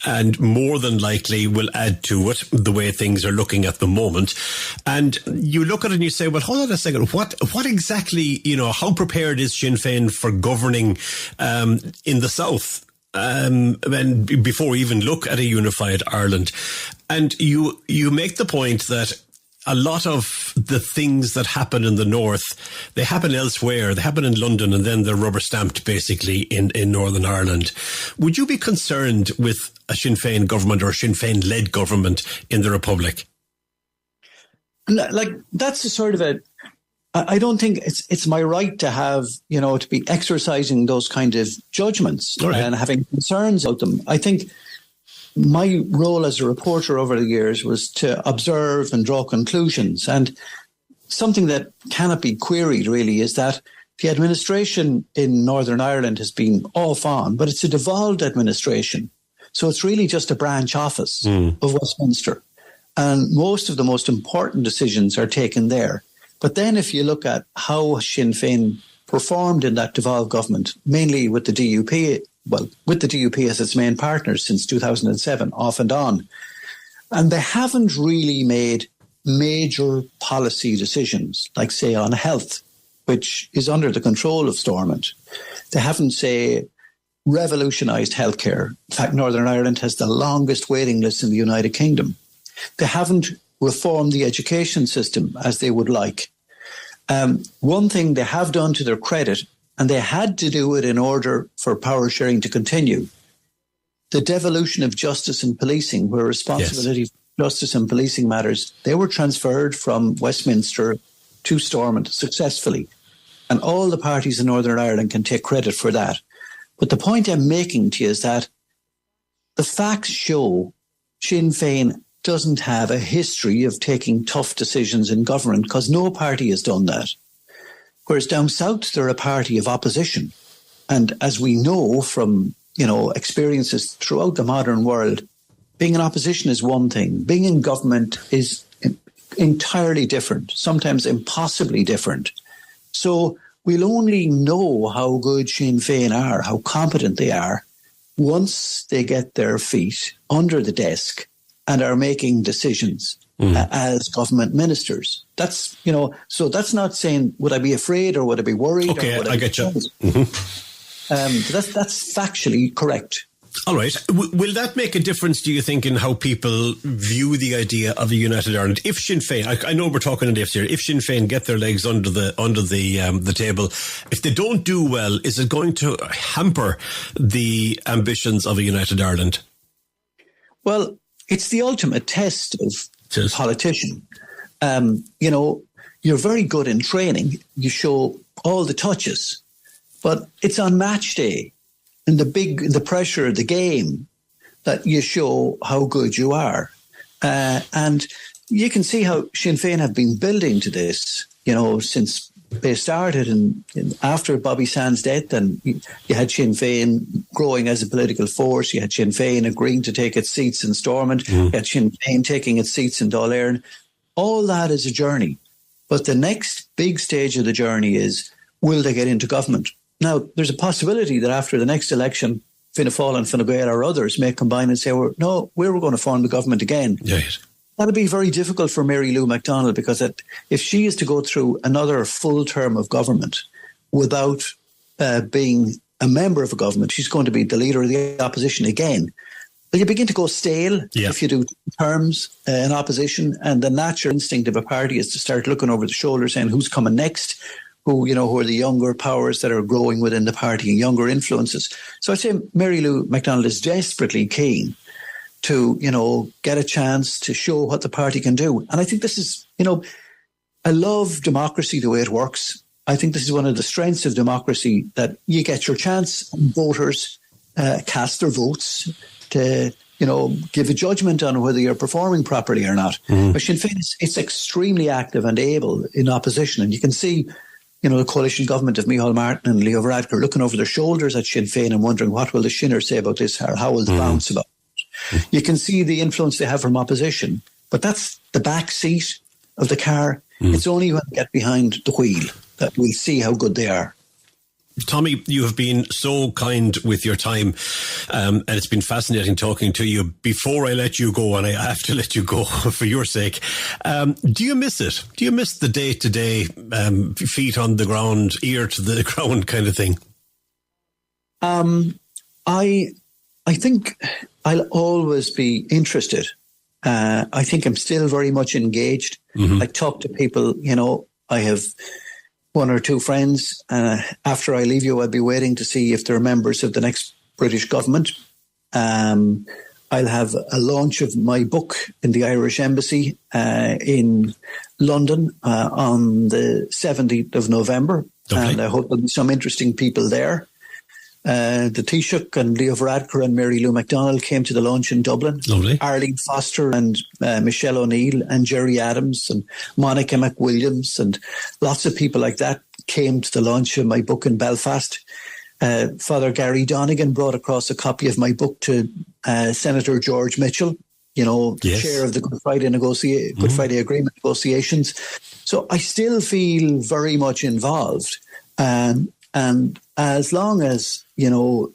and more than likely will add to it the way things are looking at the moment. And you look at it and you say, well, hold on a second, what exactly, how prepared is Sinn Féin for governing in the south? And before we even look at a unified Ireland. And you make the point that a lot of the things that happen in the north, they happen elsewhere. They happen in London, and then they're rubber stamped basically in Northern Ireland. Would you be concerned with a Sinn Féin government or a Sinn Féin led government in the Republic?
Like, that's a sort of I don't think it's my right to have, to be exercising those kind of judgments and having concerns about them. I think my role as a reporter over the years was to observe and draw conclusions. And something that cannot be queried really is that the administration in Northern Ireland has been off on, but it's a devolved administration. So it's really just a branch office of Westminster. And most of the most important decisions are taken there. But then if you look at how Sinn Féin performed in that devolved government, mainly with the DUP, with the DUP as its main partners since 2007, off and on, and they haven't really made major policy decisions, like, say, on health, which is under the control of Stormont. They haven't, say, revolutionised healthcare. In fact, Northern Ireland has the longest waiting list in the United Kingdom. They haven't reformed the education system as they would like. One thing they have done to their credit, and they had to do it in order for power sharing to continue, the devolution of justice and policing, where responsibility for justice and policing matters, they were transferred from Westminster to Stormont successfully. And all the parties in Northern Ireland can take credit for that. But the point I'm making to you is that the facts show Sinn Féin doesn't have a history of taking tough decisions in government, because no party has done that. Whereas down south, they're a party of opposition. And as we know from, experiences throughout the modern world, being in opposition is one thing. Being in government is entirely different, sometimes impossibly different. So we'll only know how good Sinn Féin are, how competent they are, once they get their feet under the desk and are making decisions as government ministers. That's, so that's not saying, would I be afraid or would I be worried?
Okay,
or would
I get you.
That's factually correct.
All right. Will that make a difference, do you think, in how people view the idea of a united Ireland? If Sinn Féin, I know we're talking in ifs here, if Sinn Féin get their legs under the table, if they don't do well, is it going to hamper the ambitions of a united Ireland?
Well, it's the ultimate test of a politician. You're very good in training. You show all the touches, but it's on match day, in the pressure of the game, that you show how good you are. And you can see how Sinn Féin have been building to this, since they started after Bobby Sands' death. And you had Sinn Féin growing as a political force. You had Sinn Féin agreeing to take its seats in Stormont. You had Sinn Féin taking its seats in Dáil Éireann. All that is a journey. But the next big stage of the journey is, will they get into government? Now, there's a possibility that after the next election, Fianna Fáil and Fine Gael or others may combine and say, we're going to form the government again.
Yes.
That'll be very difficult for Mary Lou McDonald, because if she is to go through another full term of government without being a member of a government, she's going to be the leader of the opposition again. But you begin to go stale if you do terms in opposition, and the natural instinct of a party is to start looking over the shoulder, saying who's coming next, who are the younger powers that are growing within the party and younger influences. So I'd say Mary Lou McDonald is desperately keen to, get a chance to show what the party can do. And I think this is, I love democracy the way it works. I think this is one of the strengths of democracy, that you get your chance, and voters cast their votes to, give a judgment on whether you're performing properly or not. But Sinn Féin it's extremely active and able in opposition, and you can see, the coalition government of Micheál Martin and Leo Varadkar looking over their shoulders at Sinn Féin and wondering what will the Shinner say about this, or how will the bounce about it. You can see the influence they have from opposition, but that's the back seat of the car. It's only when they get behind the wheel that we'll see how good they are.
Tommy, you have been so kind with your time, and it's been fascinating talking to you. Before I let you go, and I have to let you go for your sake, do you miss it? Do you miss the day-to-day, feet on the ground, ear to the ground kind of thing?
I think I'll always be interested. I think I'm still very much engaged. I talk to people, I have one or two friends. After I leave you, I'll be waiting to see if they're members of the next British government. I'll have a launch of my book in the Irish Embassy in London on the 17th of November. Okay. And I hope there'll be some interesting people there. The Taoiseach and Leo Varadkar and Mary Lou MacDonald came to the launch in Dublin.
Lovely.
Arlene Foster and Michelle O'Neill and Jerry Adams and Monica McWilliams and lots of people like that came to the launch of my book in Belfast. Father Gary Donegan brought across a copy of my book to Senator George Mitchell,
Yes.
chair of the Good Friday Agreement negotiations. So I still feel very much involved. And as long as,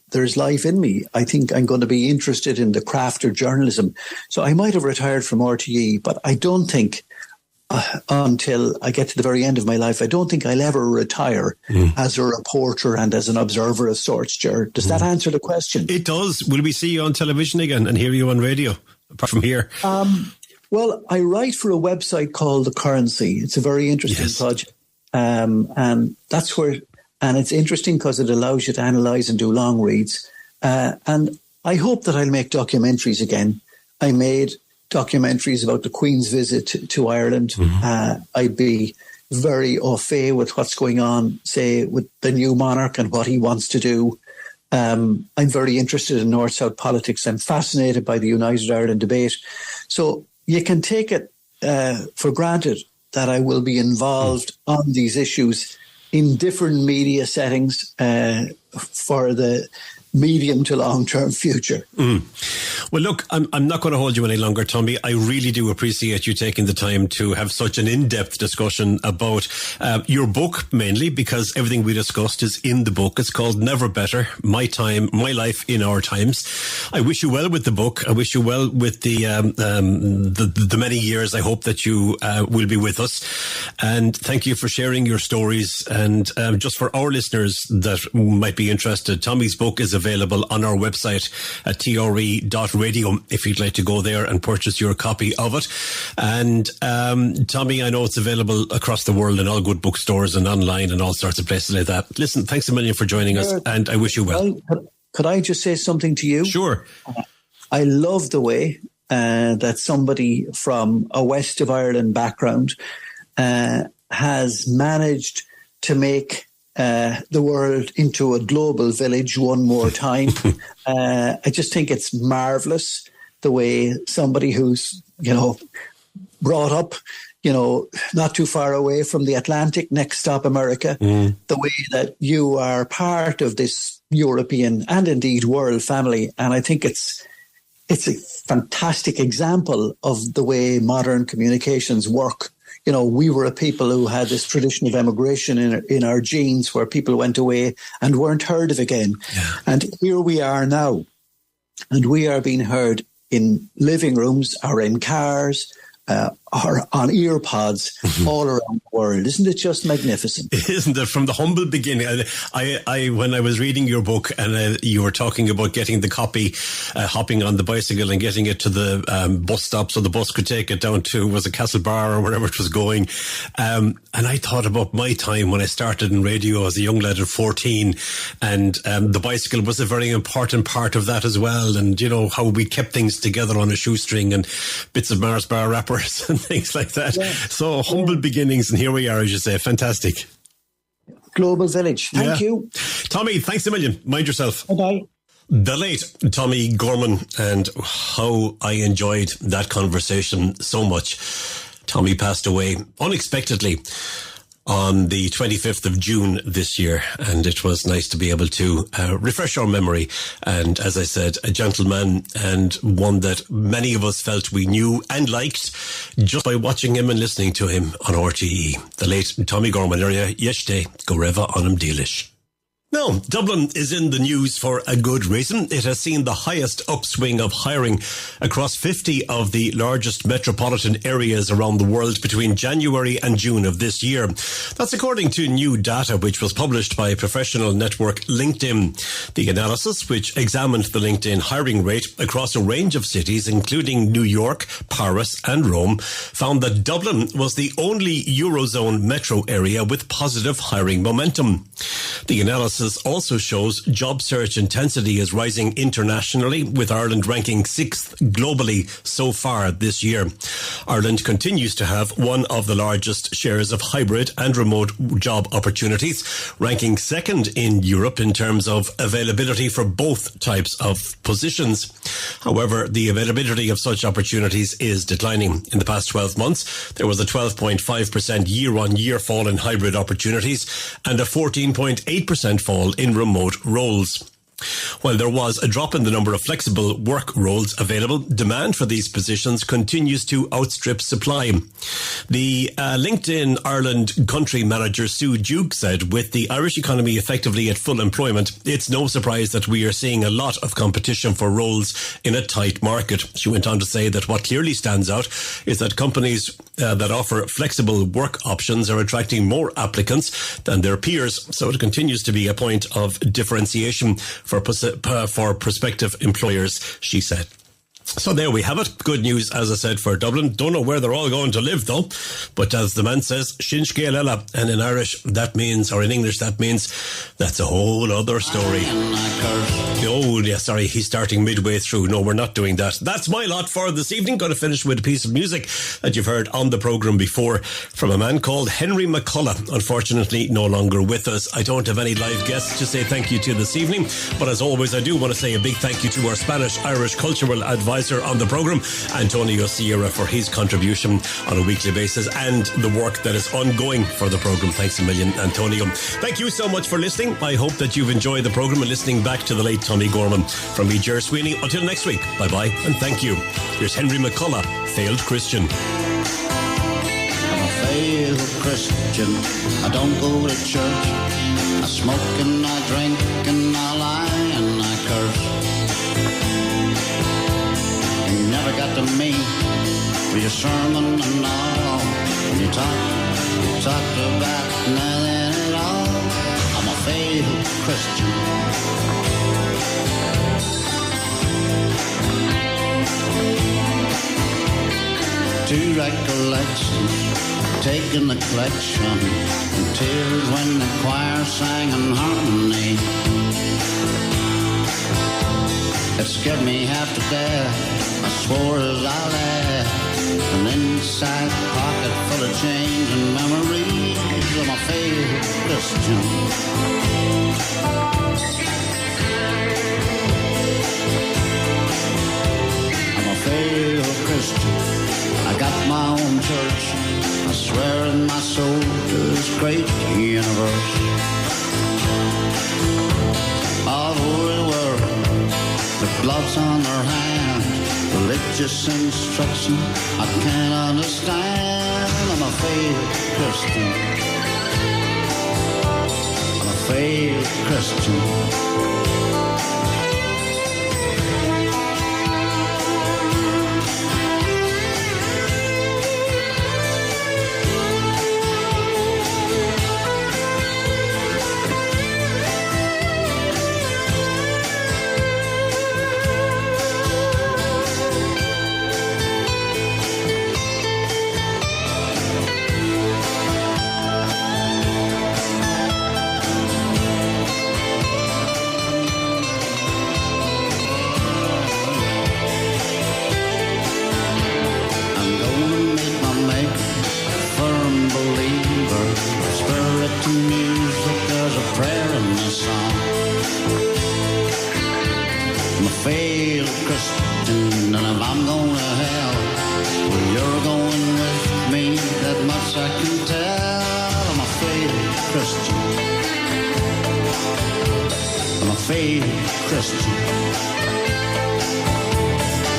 there's life in me, I think I'm going to be interested in the craft of journalism. So I might have retired from RTE, but I don't think until I get to the very end of my life, I don't think I'll ever retire as a reporter and as an observer of sorts, Ger. Does that answer the question?
It does. Will we see you on television again and hear you on radio, apart from here?
Well, I write for a website called The Currency. It's a very interesting project. And that's where... And it's interesting because it allows you to analyse and do long reads. And I hope that I'll make documentaries again. I made documentaries about the Queen's visit to Ireland. I'd be very au fait with what's going on, say, with the new monarch and what he wants to do. I'm very interested in North-South politics. I'm fascinated by the United Ireland debate. So you can take it for granted that I will be involved on these issues in different media settings for the medium to long-term future.
Well, look, I'm not going to hold you any longer, Tommy. I really do appreciate you taking the time to have such an in-depth discussion about your book, mainly because everything we discussed is in the book. It's called Never Better, My Time, My Life in Our Times. I wish you well with the book. I wish you well with the many years I hope that you will be with us. And thank you for sharing your stories. And just for our listeners that might be interested, Tommy's book is available on our website at TRE.radio if you'd like to go there and purchase your copy of it. And Tommy, I know it's available across the world in all good bookstores and online and all sorts of places like that. Listen, thanks a million for joining us, and I wish you well.
Could I just say something to you?
Sure.
I love the way that somebody from a West of Ireland background has managed to make the world into a global village one more time. I just think it's marvellous the way somebody who's, brought up, not too far away from the Atlantic, next stop America, the way that you are part of this European and indeed world family. And I think it's a fantastic example of the way modern communications work. We were a people who had this tradition of emigration in our genes, where people went away and weren't heard of again. Yeah. And here we are now, and we are being heard in living rooms or in cars or on ear pods all around the world. Isn't it just magnificent?
Isn't it? From the humble beginning. I when I was reading your book and you were talking about getting the copy, hopping on the bicycle and getting it to the bus stop so the bus could take it down to, was it Castlebar or wherever it was going. And I thought about my time when I started in radio as a young lad at 14, and the bicycle was a very important part of that as well. And, how we kept things together on a shoestring and bits of Mars bar wrappers and things like that. Yeah. So humble beginnings, and here we are, as you say. Fantastic.
Global village. Thank you.
Tommy, thanks a million. Mind yourself.
Bye-bye.
The late Tommy Gorman, and how I enjoyed that conversation so much. Tommy passed away unexpectedly on the 25th of June this year, and it was nice to be able to refresh our memory. And as I said, a gentleman, and one that many of us felt we knew and liked just by watching him and listening to him on RTE. The late Tommy Gorman, Yeshte, Goreva Onam Delish. Now, Dublin is in the news for a good reason. It has seen the highest upswing of hiring across 50 of the largest metropolitan areas around the world between January and June of this year. That's according to new data which was published by professional network LinkedIn. The analysis, which examined the LinkedIn hiring rate across a range of cities, including New York, Paris and Rome, found that Dublin was the only Eurozone metro area with positive hiring momentum. The analysis also shows job search intensity is rising internationally, with Ireland ranking 6th globally so far this year. Ireland continues to have one of the largest shares of hybrid and remote job opportunities, ranking 2nd in Europe in terms of availability for both types of positions. However, the availability of such opportunities is declining. In the past 12 months, there was a 12.5% year-on-year fall in hybrid opportunities and a 14.8% fall in remote roles. While there was a drop in the number of flexible work roles available, demand for these positions continues to outstrip supply. The LinkedIn Ireland country manager Sue Duke said, with the Irish economy effectively at full employment, it's no surprise that we are seeing a lot of competition for roles in a tight market. She went on to say that what clearly stands out is that companies that offer flexible work options are attracting more applicants than their peers. So it continues to be a point of differentiation for prospective employers, she said. So there we have it. Good news, as I said, for Dublin. Don't know where they're all going to live, though. But as the man says, Shin Scéal Ella. And in Irish, that means, or in English, that means, that's a whole other story. Oh, yeah, sorry, he's starting midway through. No, we're not doing that. That's my lot for this evening. Going to finish with a piece of music that you've heard on the programme before from a man called Henry McCullough. Unfortunately, no longer with us. I don't have any live guests to say thank you to this evening. But as always, I do want to say a big thank you to our Spanish-Irish cultural advisor on the programme, Antonio Sierra, for his contribution on a weekly basis and the work that is ongoing for the programme. Thanks a million, Antonio. Thank you so much for listening. I hope that you've enjoyed the programme and listening back to the late Tommy Gorman. From me, Ger Sweeney, until next week, bye-bye and thank you. Here's Henry McCullough, Failed Christian.
I'm a failed Christian. I don't go to church. I smoke and I drink and I lie and I curse. You never got to me with your sermon and all. And you talked about nothing at all. I'm a failed Christian. Two recollections, taking the collection, and tears when the choir sang in harmony. It scared me half to death. I swore as I laughed. An inside pocket full of change and memories of my failed Christian. I'm a failed Christian. I got my own church. I swear in my soul to this great universe. All over the world, with gloves on their hands, religious instruction I can't understand. I'm a failed Christian. I'm a failed Christian. can tell I'm a failed Christian. I'm a failed Christian.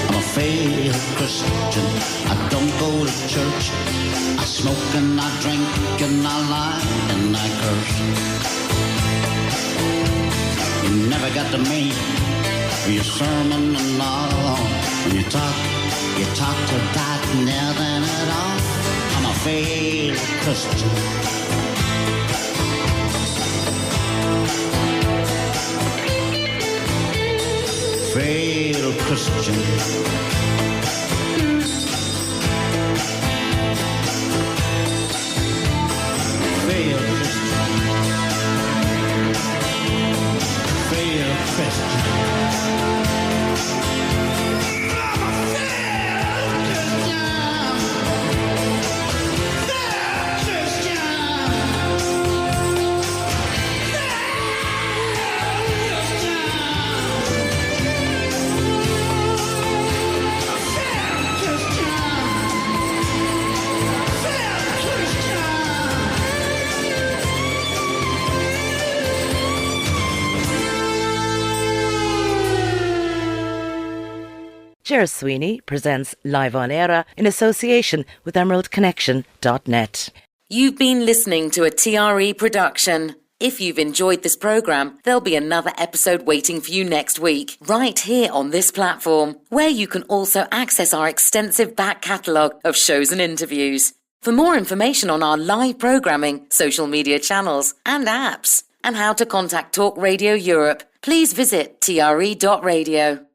I'm a failed Christian. I don't go to church. I smoke and I drink and I lie and I curse. You never got to me for your sermon and all. When you talk to that nothing at all. I'm a failed Christian. Failed Christian. Failed Christian. Failed Christian.
Ger Sweeney presents Live on Eire in association with emeraldconnection.net.
You've been listening to a TRE production. If you've enjoyed this programme, there'll be another episode waiting for you next week, right here on this platform, where you can also access our extensive back catalogue of shows and interviews. For more information on our live programming, social media channels and apps, and how to contact Talk Radio Europe, please visit TRE.radio.